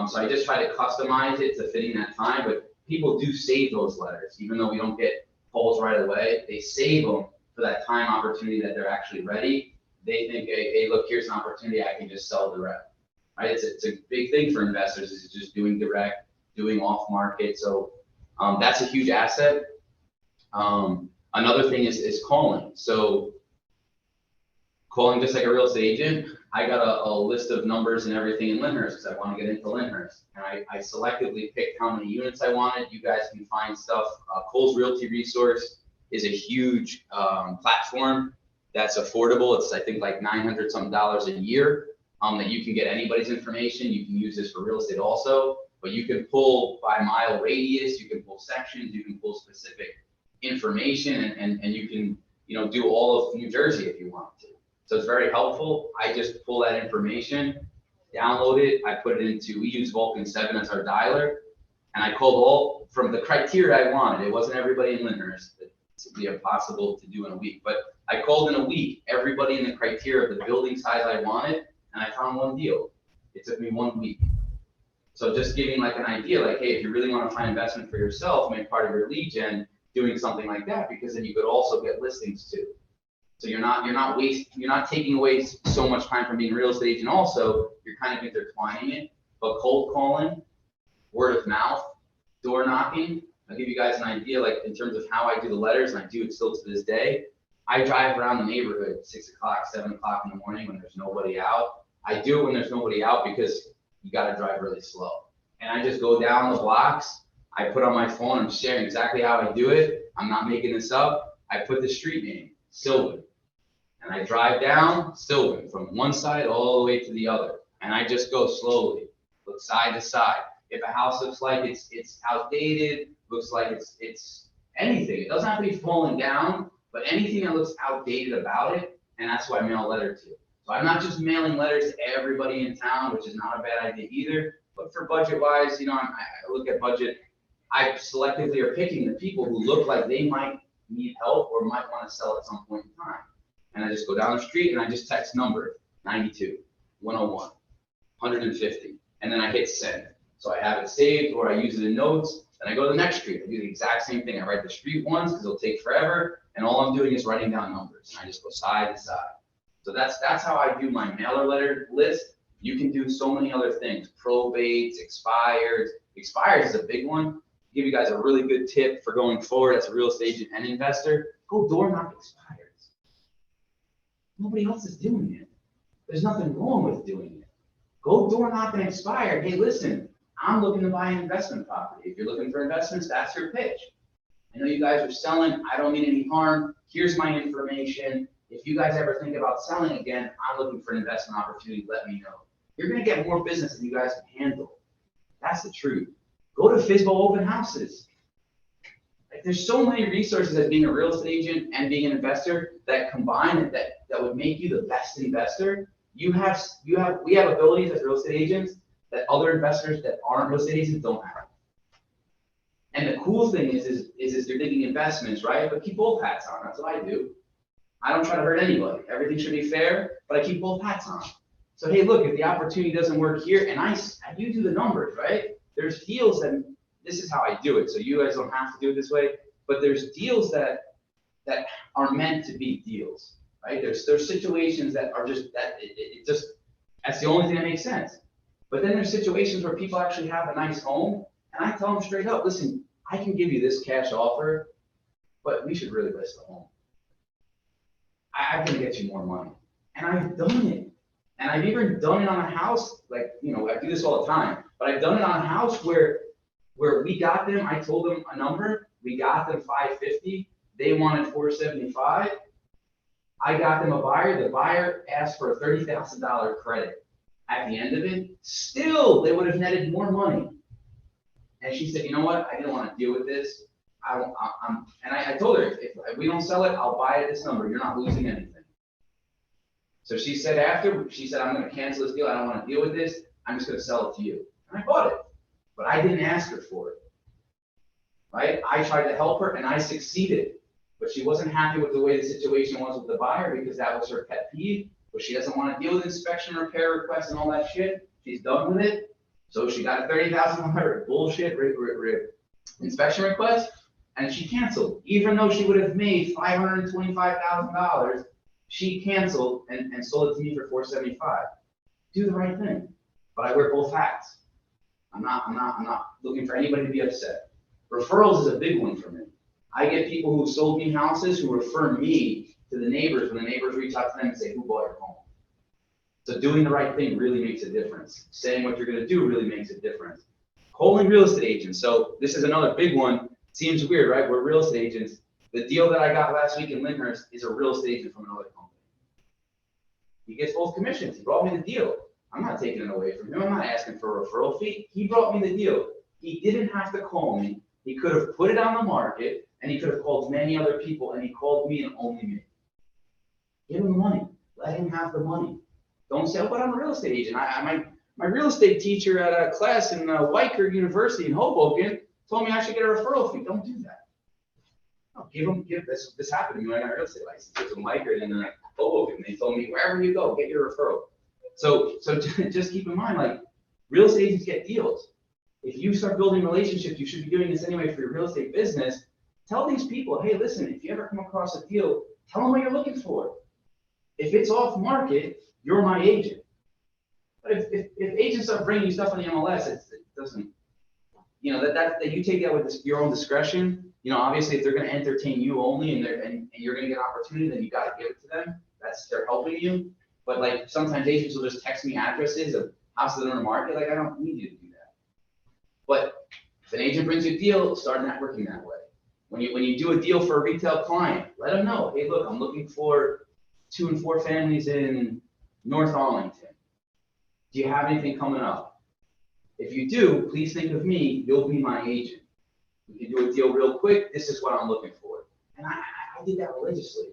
So I just try to customize it to fitting that time, but people do save those letters, even though we don't get polls right away. They save them for that time opportunity that they're actually ready. They think, hey, look, here's an opportunity I can just sell direct. Right? It's a big thing for investors is just doing direct, doing off market. So that's a huge asset. Another thing is calling. So calling just like a real estate agent, I got a list of numbers and everything in Lyndhurst because I want to get into Lyndhurst. And I selectively picked how many units I wanted. You guys can find stuff. Cole's Realty Resource is a huge platform that's affordable. It's I think like $900 something a year that you can get anybody's information. You can use this for real estate also, but you can pull by mile radius, you can pull sections, you can pull specific information, and you can, you know, do all of New Jersey if you want to. So it's very helpful. I just pull that information, download it, I put it into, we use Vulcan 7 as our dialer, and I called all from the criteria I wanted. It wasn't everybody in Lyndhurst. It's be impossible to do in a week, but I called in a week everybody in the criteria of the building size I wanted, and I found one deal. It took me 1 week. So just giving like an idea, like, hey, if you really want to find investment for yourself, make part of your lead gen doing something like that, because then you could also get listings too. So you're not taking away so much time from being a real estate agent. Also, you're kind of intertwining it. But cold calling, word of mouth, door knocking. I'll give you guys an idea, like in terms of how I do the letters, and I do it still to this day. I drive around the neighborhood 6 o'clock, 7 o'clock in the morning when there's nobody out. I do it when there's nobody out because you got to drive really slow. And I just go down the blocks. I put on my phone, I'm sharing exactly how I do it. I'm not making this up. I put the street name, Sylvan. And I drive down Sylvan from one side all the way to the other. And I just go slowly, look side to side. If a house looks like it's outdated, looks like it's anything. It doesn't have to be falling down, but anything that looks outdated about it, and that's who I mail a letter to. So I'm not just mailing letters to everybody in town, which is not a bad idea either. But for budget-wise, you know, I look at budget. I selectively are picking the people who look like they might need help or might want to sell at some point in time. And I just go down the street and I just text number 92, 101, 150, and then I hit send. So I have it saved or I use it in notes. Then I go to the next street. I do the exact same thing. I write the street ones because it'll take forever. And all I'm doing is writing down numbers. And I just go side to side. So that's how I do my mailer letter list. You can do so many other things. Probates, expires. Expires is a big one. I'll give you guys a really good tip for going forward as a real estate agent and investor. Go door knock expires. Nobody else is doing it. There's nothing wrong with doing it. Go door knock and expire. Hey, listen, I'm looking to buy an investment property. If you're looking for investments, that's your pitch. I know you guys are selling. I don't mean any harm. Here's my information. If you guys ever think about selling again, I'm looking for an investment opportunity. Let me know. You're going to get more business than you guys can handle. That's the truth. Go to FISBO open houses. Like, there's so many resources as being a real estate agent and being an investor that combine it that would make you the best investor. We have abilities as real estate agents that other investors that aren't real estate agents don't have. And the cool thing is you're thinking investments, right? But keep both hats on. That's what I do. I don't try to hurt anybody. Everything should be fair, but I keep both hats on. So, hey, look, if the opportunity doesn't work here, and you do the numbers, right? There's deals that, this is how I do it. So you guys don't have to do it this way, but there's deals that that are meant to be deals, right? There's situations that are just, that it just, that's the only thing that makes sense. But then there's situations where people actually have a nice home, and I tell them straight up, listen, I can give you this cash offer, but we should really list the home. I'm gonna get you more money. And I've done it. And I've even done it on a house, like, you know, I do this all the time, but I've done it on a house where we got them, I told them a number, we got them 550, they wanted 475. I got them a buyer, the buyer asked for a $30,000 credit. At the end of it, still, they would have netted more money. And she said, you know what, I didn't want to deal with this. I told her, if we don't sell it, I'll buy it at this number, you're not losing anything. So she said I'm gonna cancel this deal, I don't wanna deal with this, I'm just gonna sell it to you. And I bought it, but I didn't ask her for it, right? I tried to help her and I succeeded, but she wasn't happy with the way the situation was with the buyer because that was her pet peeve, but she doesn't wanna deal with inspection, repair requests and all that shit. She's done with it. So she got a $30,000 bullshit inspection request and she canceled, even though she would have made $525,000. She canceled and sold it to me for $475. Do the right thing. But I wear both hats. I'm not looking for anybody to be upset. Referrals is a big one for me. I get people who sold me houses who refer me to the neighbors when the neighbors reach out to them and say, who bought your home? So doing the right thing really makes a difference. Saying what you're gonna do really makes a difference. Calling real estate agents. So this is another big one. Seems weird, right? We're real estate agents. The deal that I got last week in Lyndhurst is a real estate agent from another company. He gets both commissions. He brought me the deal. I'm not taking it away from him. I'm not asking for a referral fee. He brought me the deal. He didn't have to call me. He could have put it on the market and he could have called many other people and he called me and only me. Give him the money. Let him have the money. Don't say, oh, but I'm a real estate agent. My real estate teacher at a class in Weicker University in Hoboken told me I should get a referral fee. Don't do that. No, give this happened to me when I got a real estate license. It was in Weicker and then Hoboken. They told me wherever you go, get your referral. So just keep in mind, like, real estate agents get deals. If you start building relationships, you should be doing this anyway for your real estate business. Tell these people, hey, listen, if you ever come across a deal, tell them what you're looking for. If it's off market, you're my agent. But if agents are bringing you stuff on the MLS, it doesn't, you know, that you take that with your own discretion. You know, obviously, if they're going to entertain you only and you're going to get an opportunity, then you got to give it to them. They're helping you. But like sometimes agents will just text me addresses of houses that are on the market. Like I don't need you to do that. But if an agent brings you a deal, start networking that way. When you do a deal for a retail client, let them know, hey, look, I'm looking for 2 and 4 families in North Arlington. Do you have anything coming up? If you do, please think of me. You'll be my agent. We can do a deal real quick. This is what I'm looking for. And I did that religiously.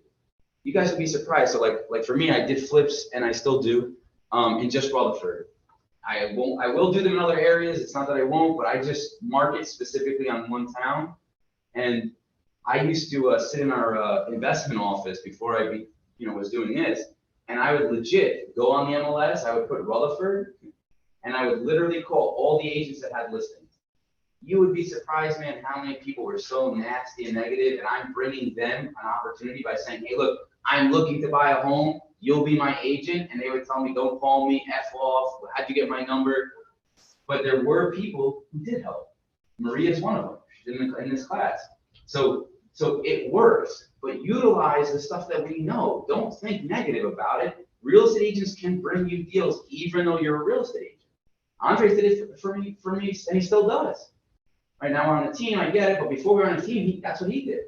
You guys would be surprised. So like for me, I did flips and I still do in just Rutherford. I will do them in other areas. It's not that I won't, but I just market specifically on one town. And I used to sit in our investment office before I was doing this. And I would legit go on the MLS. I would put Rutherford and I would literally call all the agents that had listings. You would be surprised, man, how many people were so nasty and negative, and I'm bringing them an opportunity by saying, hey, look, I'm looking to buy a home. You'll be my agent. And they would tell me, don't call me, F off. How'd you get my number? But there were people who did help. Maria's one of them. She's in this class. So it works, but utilize the stuff that we know. Don't think negative about it. Real estate agents can bring you deals even though you're a real estate agent. Andre did it for me, and he still does. Right now we're on a team, I get it, but before we were on a team, that's what he did.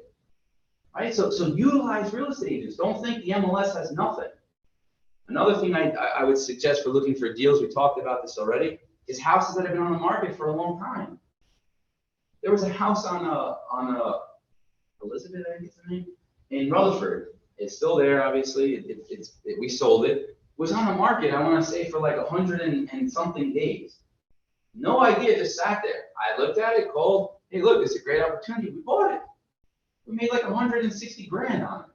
Right? So utilize real estate agents. Don't think the MLS has nothing. Another thing I would suggest for looking for deals, we talked about this already, is houses that have been on the market for a long time. There was a house on Elizabeth, I think is the name, in Rutherford. It's still there, obviously. We sold it. It was on the market, I want to say, for like 100 and something days. No idea, just sat there. I looked at it, called, hey, look, it's a great opportunity. We bought it. We made like 160 grand on it.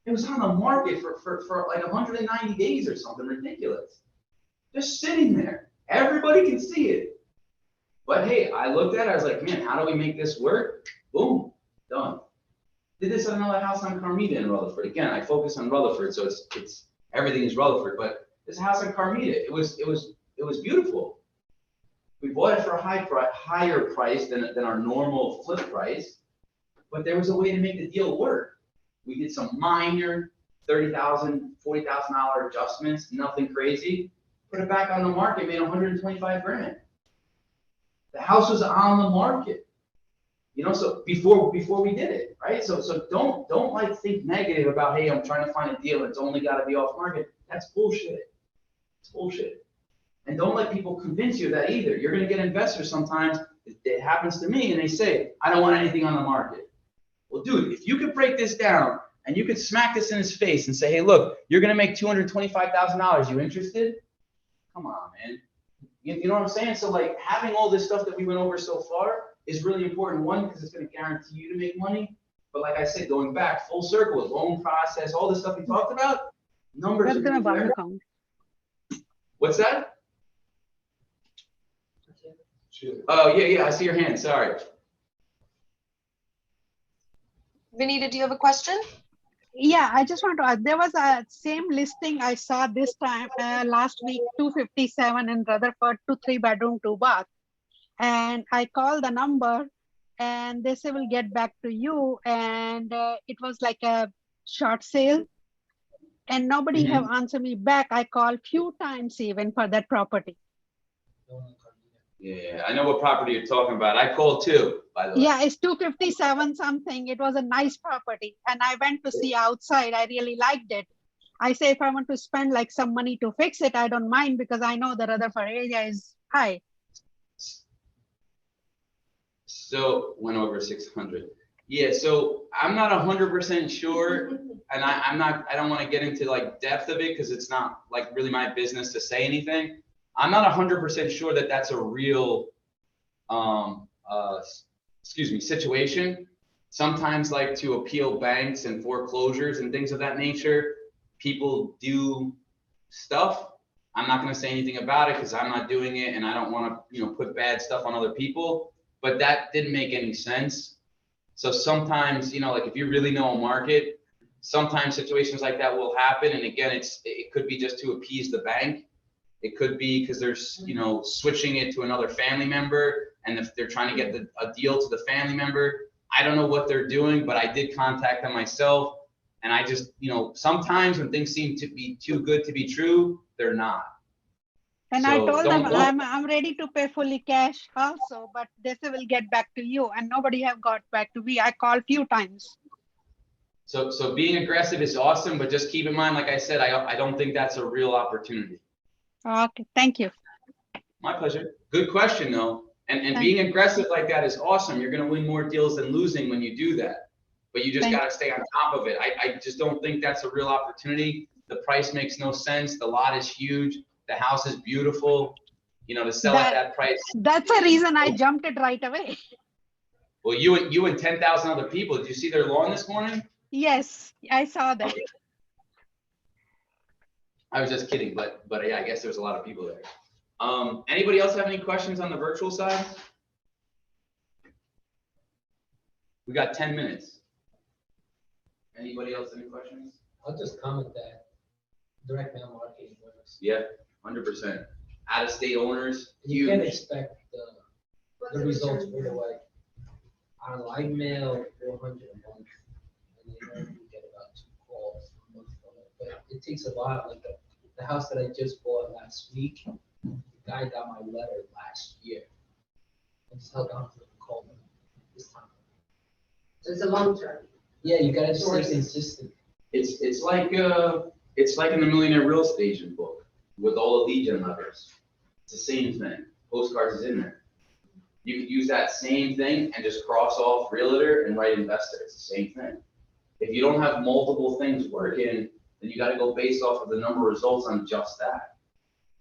It was on the market for like 190 days or something ridiculous. Just sitting there. Everybody can see it. But hey, I looked at it, I was like, man, how do we make this work? Boom, done. Did this on another house on Carmita in Rutherford. Again, I focus on Rutherford, so it's everything is Rutherford. But this house on Carmita, it was beautiful. We bought it for a higher price than our normal flip price, but there was a way to make the deal work. We did some minor $30,000, $40,000 adjustments, nothing crazy. Put it back on the market, made 125 grand. The house was on the market. You know, so before we did it, right? So don't like think negative about, hey, I'm trying to find a deal, it's only got to be off market. That's bullshit. It's bullshit. And don't let people convince you of that either. You're going to get investors sometimes. It happens to me, and they say, I don't want anything on the market. Well, dude, if you could break this down and you could smack this in his face and say, hey, look, you're going to make $225,000. You interested? Come on, man. You know what I'm saying? So like having all this stuff that we went over so far is really important. One, because it's going to guarantee you to make money. But like I said, going back full circle, loan process, all this stuff we talked about, numbers are going to be. What's that? Oh, yeah, I see your hand. Sorry. Vinita, do you have a question? Yeah, I just want to ask, there was a same listing I saw this time last week, 257 in Rutherford, 3-bedroom, 2-bath. And I called the number and they say we'll get back to you. And it was like a short sale and nobody have answered me back. I called few times even for that property. Yeah, I know what property you're talking about. I called too, by the way. Yeah, it's 257 something. It was a nice property. And I went to see outside. I really liked it. I say if I want to spend like some money to fix it, I don't mind because I know the Rutherford area is high. So went over 600. Yeah, so I'm not 100% sure, and I don't want to get into like depth of it because it's not like really my business to say anything. I'm not 100% sure that that's a real, situation. Sometimes like to appeal banks and foreclosures and things of that nature, people do stuff. I'm not going to say anything about it because I'm not doing it and I don't want to, put bad stuff on other people, but that didn't make any sense. So sometimes, like if you really know a market, sometimes situations like that will happen. And again, it could be just to appease the bank. It could be because they're, switching it to another family member, and if they're trying to get a deal to the family member. I don't know what they're doing, but I did contact them myself, and I just, sometimes when things seem to be too good to be true, they're not. And So I told them don't. I'm ready to pay fully cash also, but they say we'll get back to you, and nobody have got back to me. I called few times. So being aggressive is awesome, but just keep in mind, like I said, I don't think that's a real opportunity. Okay, thank you. My pleasure. Good question, though. And being aggressive like that is awesome. You're going to win more deals than losing when you do that. But you just got to stay on top of it. I just don't think that's a real opportunity. The price makes no sense. The lot is huge. The house is beautiful. To sell at that price. That's the reason I jumped it right away. Well, you and 10,000 other people. Did you see their lawn this morning? Yes, I saw that. Okay. I was just kidding, but yeah, I guess there's a lot of people there. Anybody else have any questions on the virtual side? We got 10 minutes. Anybody else any questions? I'll just comment that direct mail marketing works. Yeah, 100%. Out-of-state owners, You can't huge. expect the results right away. On live mail, 400 a month, and then you get about 2 calls a month from it. But it takes a while. Like the house that I just bought last week, the guy got my letter last year. I just held on to it and called him this time. So it's a long term. Yeah, you gotta just stay consistent. It's like in the Millionaire Real Estate Agent book with all the lead gen letters. It's the same thing. Postcards is in there. You could use that same thing and just cross off realtor and write investor. It's the same thing. If you don't have multiple things working, then you got to go based off of the number of results on just that.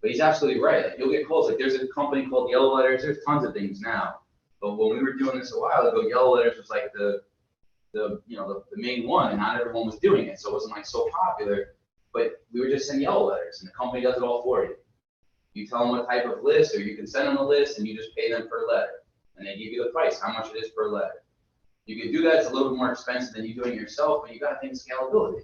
But he's absolutely right. Like, you'll get calls. Like there's a company called Yellow Letters. There's tons of things now. But when we were doing this a while ago, Yellow Letters was like the main one, and not everyone was doing it, so it wasn't like so popular. But we were just sending Yellow Letters, and the company does it all for you. You tell them what type of list, or you can send them a list, and you just pay them per letter, and they give you the price, how much it is per letter. You can do that, it's a little bit more expensive than you doing it yourself, but you gotta think scalability.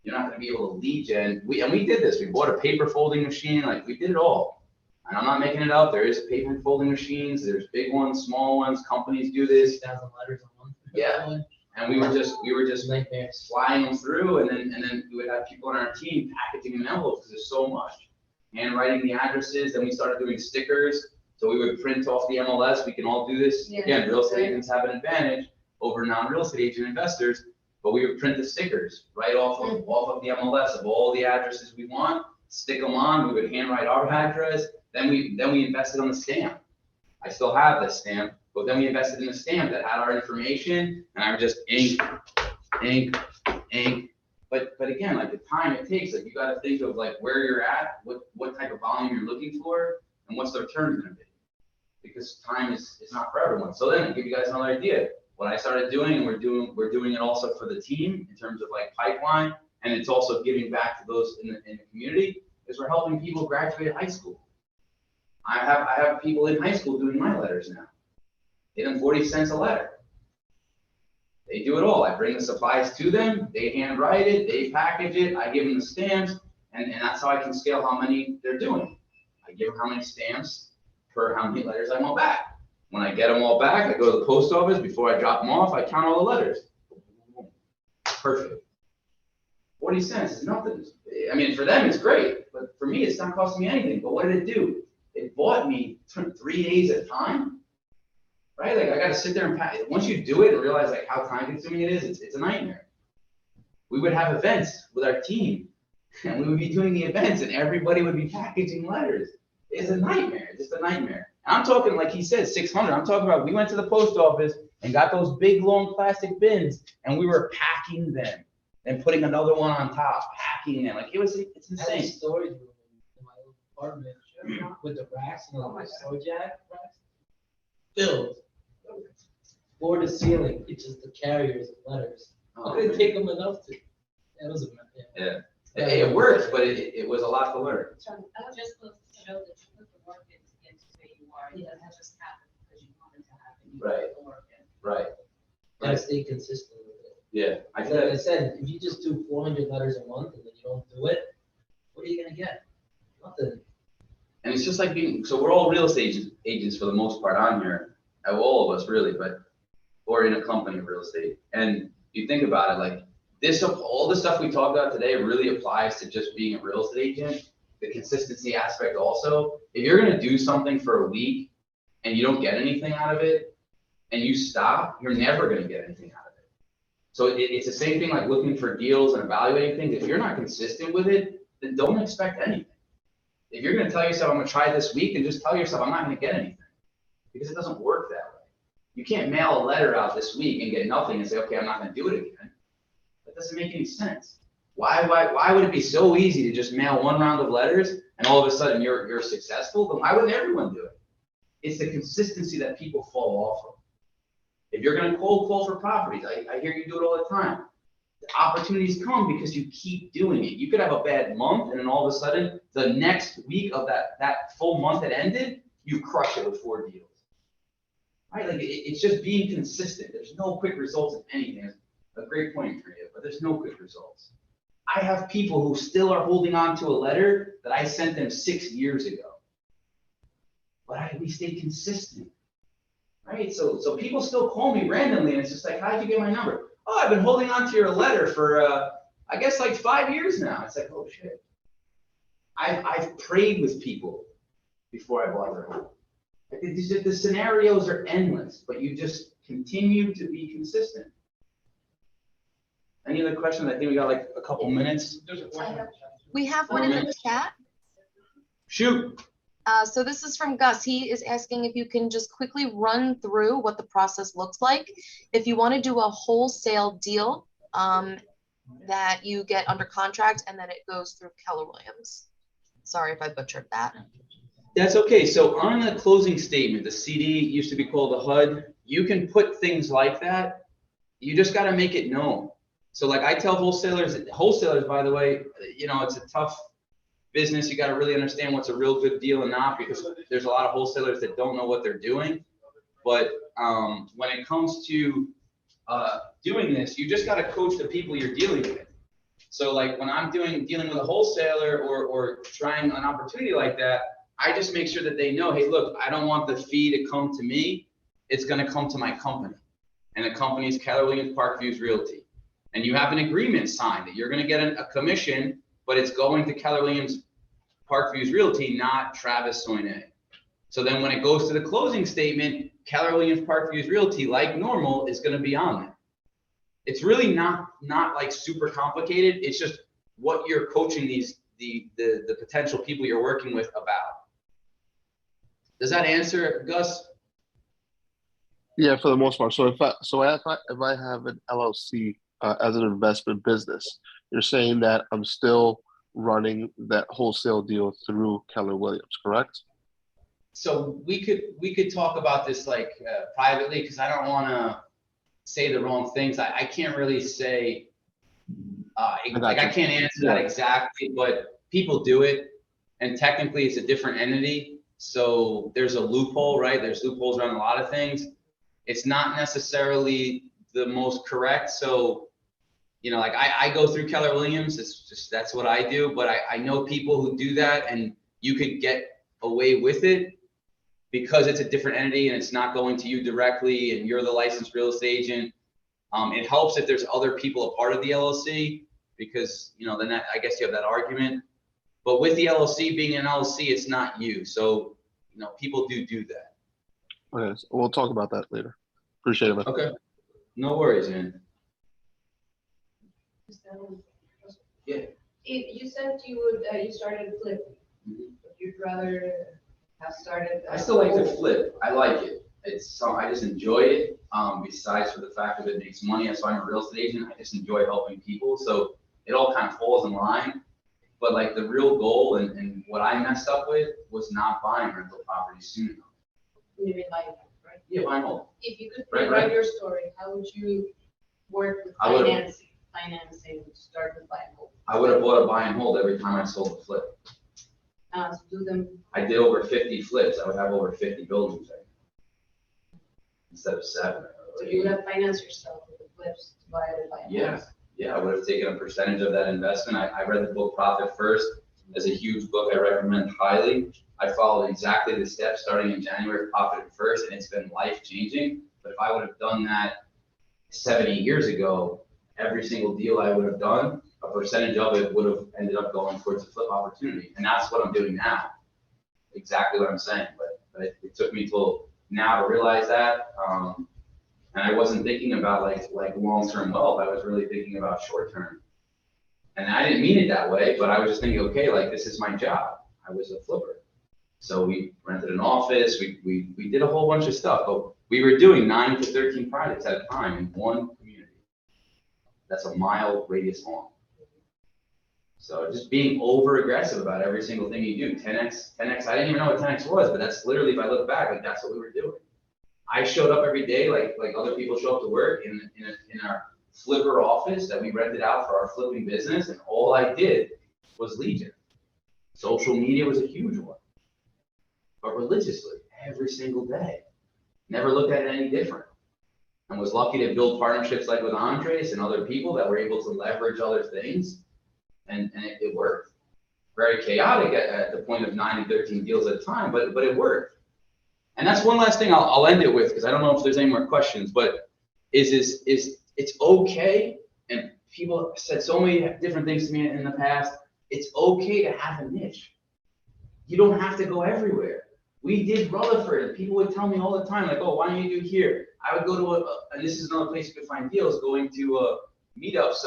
You're not gonna be able to lead gen, we did this, we bought a paper folding machine, like, we did it all. And I'm not making it up, there is paper folding machines, there's big ones, small ones, companies do this. 6,000 letters a month. Yeah. And we were just Nightmares. flying them through, and then we would have people on our team packaging them in envelopes, because there's so much. Handwriting the addresses, then we started doing stickers, so we would print off the MLS, we can all do this. Yeah. Again, real estate agents have an advantage over non-real estate agent investors, but we would print the stickers right off of the MLS of all the addresses we want, stick them on, we would handwrite our address, then we invested on the stamp. I still have the stamp, but then we invested in a stamp that had our information, and I would just ink. But again, like the time it takes, like you gotta think of like where you're at, what type of volume you're looking for, and what's the return gonna be. Because time is not for everyone. So then, to give you guys another idea, what I started doing, and we're doing it also for the team in terms of like pipeline, and it's also giving back to those in the community, is we're helping people graduate high school. I have people in high school doing my letters now. Pay them 40 cents a letter. They do it all. I bring the supplies to them, they handwrite it, they package it, I give them the stamps, and that's how I can scale how many they're doing. I give them how many stamps per how many letters I want back. When I get them all back, I go to the post office, before I drop them off, I count all the letters. Perfect. 40 cents is nothing. I mean, for them, it's great, but for me, it's not costing me anything. But what did it do? It bought me 3 days at a time. Right? Like I gotta sit there and pack. Once you do it and realize like how time consuming it is, it's a nightmare. We would have events with our team, and we would be doing the events, and everybody would be packaging letters. It's a nightmare, just a nightmare. And I'm talking, like he said, 600. I'm talking about, we went to the post office and got those big long plastic bins, and we were packing them and putting another one on top, packing them. Like it's I had a insane. storage room in my old apartment with the racks and all my storage racks filled. Floor to ceiling, it's just the carriers of letters. Oh, I couldn't take them enough to, that was a, Yeah. It works, but it was a lot to learn. So I just looked to show that you put the work into where you are. It doesn't just happen because you wanted to happen. You Right. put the work in. Right. gotta stay consistent with it. Yeah. I Like I said, if you just do 400 letters a month and then you don't do it, what are you gonna get? Nothing. And it's just like so we're all real estate agents for the most part on here, all of us really, or in a company of real estate. And you think about it, like all the stuff we talked about today really applies to just being a real estate agent. The consistency aspect also. If you're gonna do something for a week and you don't get anything out of it, and you stop, you're never gonna get anything out of it. So it's the same thing like looking for deals and evaluating things. If you're not consistent with it, then don't expect anything. If you're gonna tell yourself, I'm gonna try this week, and just tell yourself, I'm not gonna get anything. Because it doesn't work that way. You can't mail a letter out this week and get nothing and say, okay, I'm not gonna do it again. That doesn't make any sense. Why would it be so easy to just mail one round of letters and all of a sudden you're successful? Then why wouldn't everyone do it? It's the consistency that people fall off of. If you're gonna cold call for properties, I hear you do it all the time. The opportunities come because you keep doing it. You could have a bad month, and then all of a sudden, the next week of that full month that ended, you crush it with 4 deals. Right? Like it's just being consistent. There's no quick results in anything. It's a great point for you, but there's no quick results. I have people who still are holding on to a letter that I sent them 6 years ago. But we stay consistent. Right? So people still call me randomly, and it's just like, how'd you get my number? Oh, I've been holding on to your letter for, I guess like 5 years now. It's like, oh shit. I've prayed with people before I bought their home. Like, the scenarios are endless, but you just continue to be consistent. Any other questions? I think we got like a couple minutes. We have one in the chat. Shoot. So this is from Gus. He is asking if you can just quickly run through what the process looks like. If you want to do a wholesale deal that you get under contract and then it goes through Keller Williams. Sorry if I butchered that. That's okay. So on the closing statement, the CD used to be called the HUD. You can put things like that. You just got to make it known. So like I tell wholesalers, by the way, it's a tough business. You got to really understand what's a real good deal and not, because there's a lot of wholesalers that don't know what they're doing. But when it comes to doing this, you just got to coach the people you're dealing with. So like when I'm dealing with a wholesaler or trying an opportunity like that, I just make sure that they know, hey, look, I don't want the fee to come to me. It's going to come to my company. And the company is Keller Williams Parkviews Realty. And you have an agreement signed that you're going to get a commission, but it's going to Keller Williams Parkviews Realty, not Travis Soine. So then when it goes to the closing statement, Keller Williams Parkviews Realty, like normal, is going to be on there. It's really not like super complicated. It's just what you're coaching the potential people you're working with about. Does that answer, Gus? Yeah, for the most part. So if I have an LLC as an investment business, you're saying that I'm still running that wholesale deal through Keller Williams, correct? So we could talk about this like privately, because I don't want to say the wrong things. I can't really say I can't answer that exactly, but people do it, and technically it's a different entity. So there's a loophole, right? There's loopholes around a lot of things. It's not necessarily the most correct. So, you know, like I go through Keller Williams. It's just, that's what I do. But I know people who do that, and you could get away with it because it's a different entity and it's not going to you directly, and you're the licensed real estate agent. It helps if there's other people a part of the LLC, because, you know, then that, I guess you have that argument. But with the LLC being an LLC, it's not you. So, you know, people do that. Okay, so we'll talk about that later. Appreciate it, man. Okay. No worries, man. Yeah. You said you started flipping. You'd rather have started. I still like to flip. I like it. I just enjoy it. Besides for the fact that it makes money, so I'm a real estate agent. I just enjoy helping people. So it all kind of falls in line. But like the real goal and what I messed up with was not buying rental properties soon enough. You mean like, right? Yeah, buy and hold. If you could Right, rewrite right. your story, how would you work with I would've- financing to start with buy and hold? I would have bought a buy and hold every time I sold a flip. To do them, I did over 50 flips. I would have over 50 buildings right now, instead of 7. so you would have financed yourself with the flips to buy the buy and Yeah. holds. Yeah, I would have taken a percentage of that investment. I read the book Profit First. It's a huge book I recommend highly. I followed exactly the steps starting in January of Profit First, and it's been life-changing. But if I would have done that 7, 8 years ago, every single deal I would have done, a percentage of it would have ended up going towards a flip opportunity. And that's what I'm doing now. Exactly what I'm saying. But it took me till now to realize that. And I wasn't thinking about like long-term wealth. I was really thinking about short-term. And I didn't mean it that way, but I was just thinking, okay, like this is my job. I was a flipper. So we rented an office, we did a whole bunch of stuff, but we were doing 9 to 13 projects at a time in one community. That's a mile radius long. So just being over aggressive about every single thing you do. 10X, I didn't even know what 10X was, but that's literally, if I look back, like that's what we were doing. I showed up every day, like other people show up to work in our flipper office that we rented out for our flipping business, and all I did was lead gen. Social media was a huge one, but religiously every single day. Never looked at it any different, and was lucky to build partnerships like with Andres and other people that were able to leverage other things, and it worked. Very chaotic at the point of 9 and 13 deals at a time, but it worked. And that's one last thing I'll end it with, because I don't know if there's any more questions, but is it's okay, and people have said so many different things to me in the past, it's okay to have a niche. You don't have to go everywhere. We did Rutherford, and people would tell me all the time, like, oh, why don't you do here? I would go to and this is another place you could find deals, going to meetups,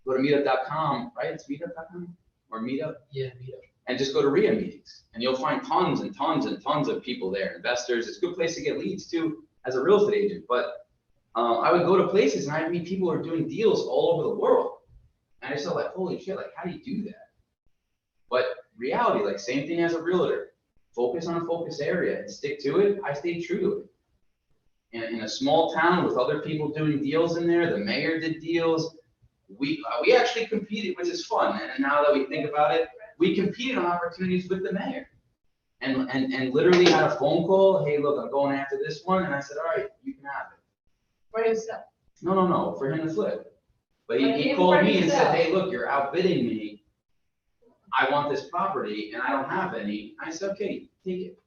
go to meetup.com, right? It's meetup.com or meetup? Yeah, meetup. And just go to RIA meetings, and you'll find tons and tons and tons of people there, investors. It's a good place to get leads too as a real estate agent. But I would go to places and I'd meet people who are doing deals all over the world. And I just felt like, holy shit, like how do you do that? But reality, like same thing as a realtor. Focus on a focus area and stick to it. I stayed true to it. In a small town with other people doing deals in there, the mayor did deals. We actually competed, which is fun. And now that we think about it, we competed on opportunities with the mayor, and literally had a phone call. Hey, look, I'm going after this one. And I said, all right, you can have it. For himself. No, for him to flip. But But he him called for me and said, himself. hey, look, you're outbidding me. I want this property and I don't have any. I said, okay, take it.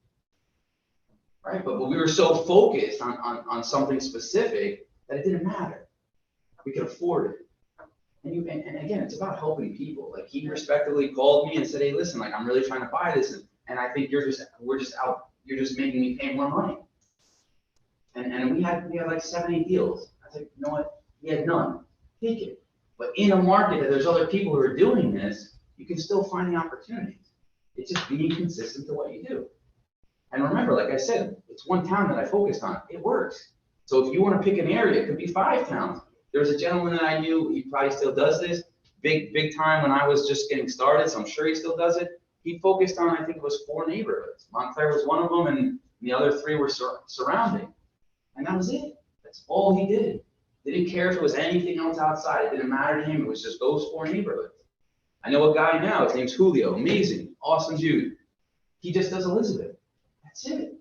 Right, but we were so focused on something specific that it didn't matter. We could afford it. And again, it's about helping people. Like he respectfully called me and said, hey, listen, like I'm really trying to buy this and I think you're just making me pay more money. And we had like 7, 8 deals. I was like, you know what? He had none. Take it. But in a market that there's other people who are doing this, you can still find the opportunities. It's just being consistent to what you do. And remember, like I said, it's one town that I focused on. It works. So if you want to pick an area, it could be 5 towns. There was a gentleman that I knew, he probably still does this, big time when I was just getting started, so I'm sure he still does it. He focused on, I think it was 4 neighborhoods. Montclair was one of them, and the other 3 were surrounding. And that was it. That's all he did. He didn't care if it was anything else outside. It didn't matter to him. It was just those 4 neighborhoods. I know a guy now, his name's Julio, amazing, awesome dude. He just does Elizabeth. That's it.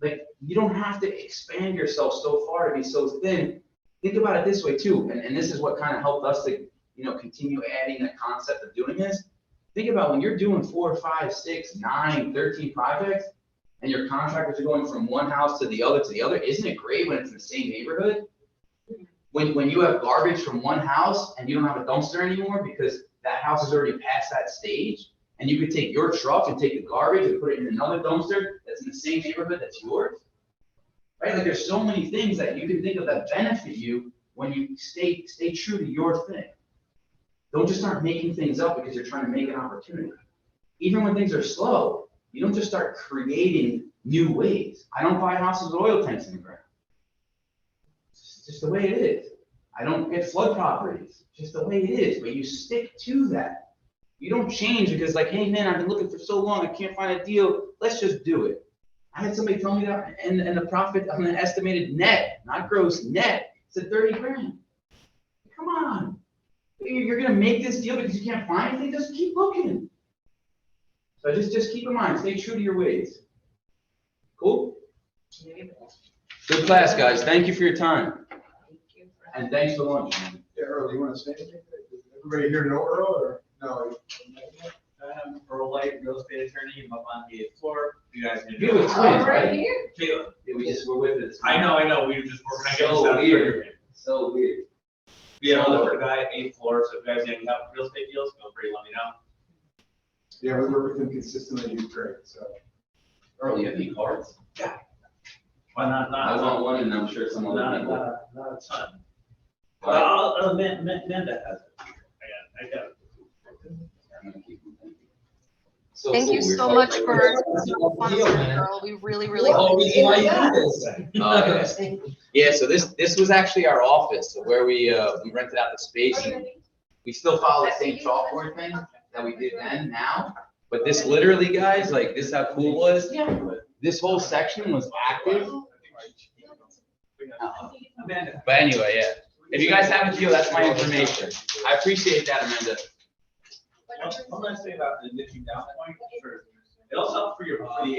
Like, you don't have to expand yourself so far to be so thin. Think about it this way too, and this is what kind of helped us to, continue adding the concept of doing this. Think about when you're doing 4, 5, 6, 9, 13 projects, and your contractors are going from one house to the other, isn't it great when it's in the same neighborhood? When you have garbage from one house and you don't have a dumpster anymore because that house is already past that stage, and you could take your truck and take the garbage and put it in another dumpster that's in the same neighborhood that's yours. Right? Like there's so many things that you can think of that benefit you when you stay true to your thing. Don't just start making things up because you're trying to make an opportunity. Even when things are slow, you don't just start creating new ways. I don't buy houses with oil tanks in the ground. It's just the way it is. I don't get flood properties. It's just the way it is. But you stick to that. You don't change because like, hey man, I've been looking for so long, I can't find a deal. Let's just do it. I had somebody tell me that, and the profit on the estimated net, not gross, net, said 30 grand. Come on. You're gonna make this deal because you can't find anything, just keep looking. So just keep in mind, stay true to your ways. Cool? Good class, guys. Thank you for your time. And thanks for lunch. Yeah, Earl, you want to say anything? Everybody here know Earl or no? Earl Light, real estate attorney, I'm up on the 8th floor. You guys can You have twins, right? Here? Caleb. Yeah, we just were with it. I know, we were just working on getting So stuff weird. figured. So weird. Yeah, I'm the guy, 8th floor, so if you guys need any help with real estate deals, feel free to let me know. Yeah, we work with him consistently, he's great, so. Earl, you have any cards? Why not? I want one, and I'm sure some other people. Not a ton. Well, Amanda has it. I got it. I'm gonna keep them. So Thank cool. you We're so talking much like for sponsoring, Earl. We really, really appreciate it. yeah. Yeah, so this was actually our office, so where we rented out the space. And we still follow the same chalkboard thing that we did then, now. But this literally, guys, like this is how cool it was. This whole section was active. But anyway, yeah. If you guys have a deal, that's my information. I appreciate that, Amanda. One last thing about the niching down point, it also helps for the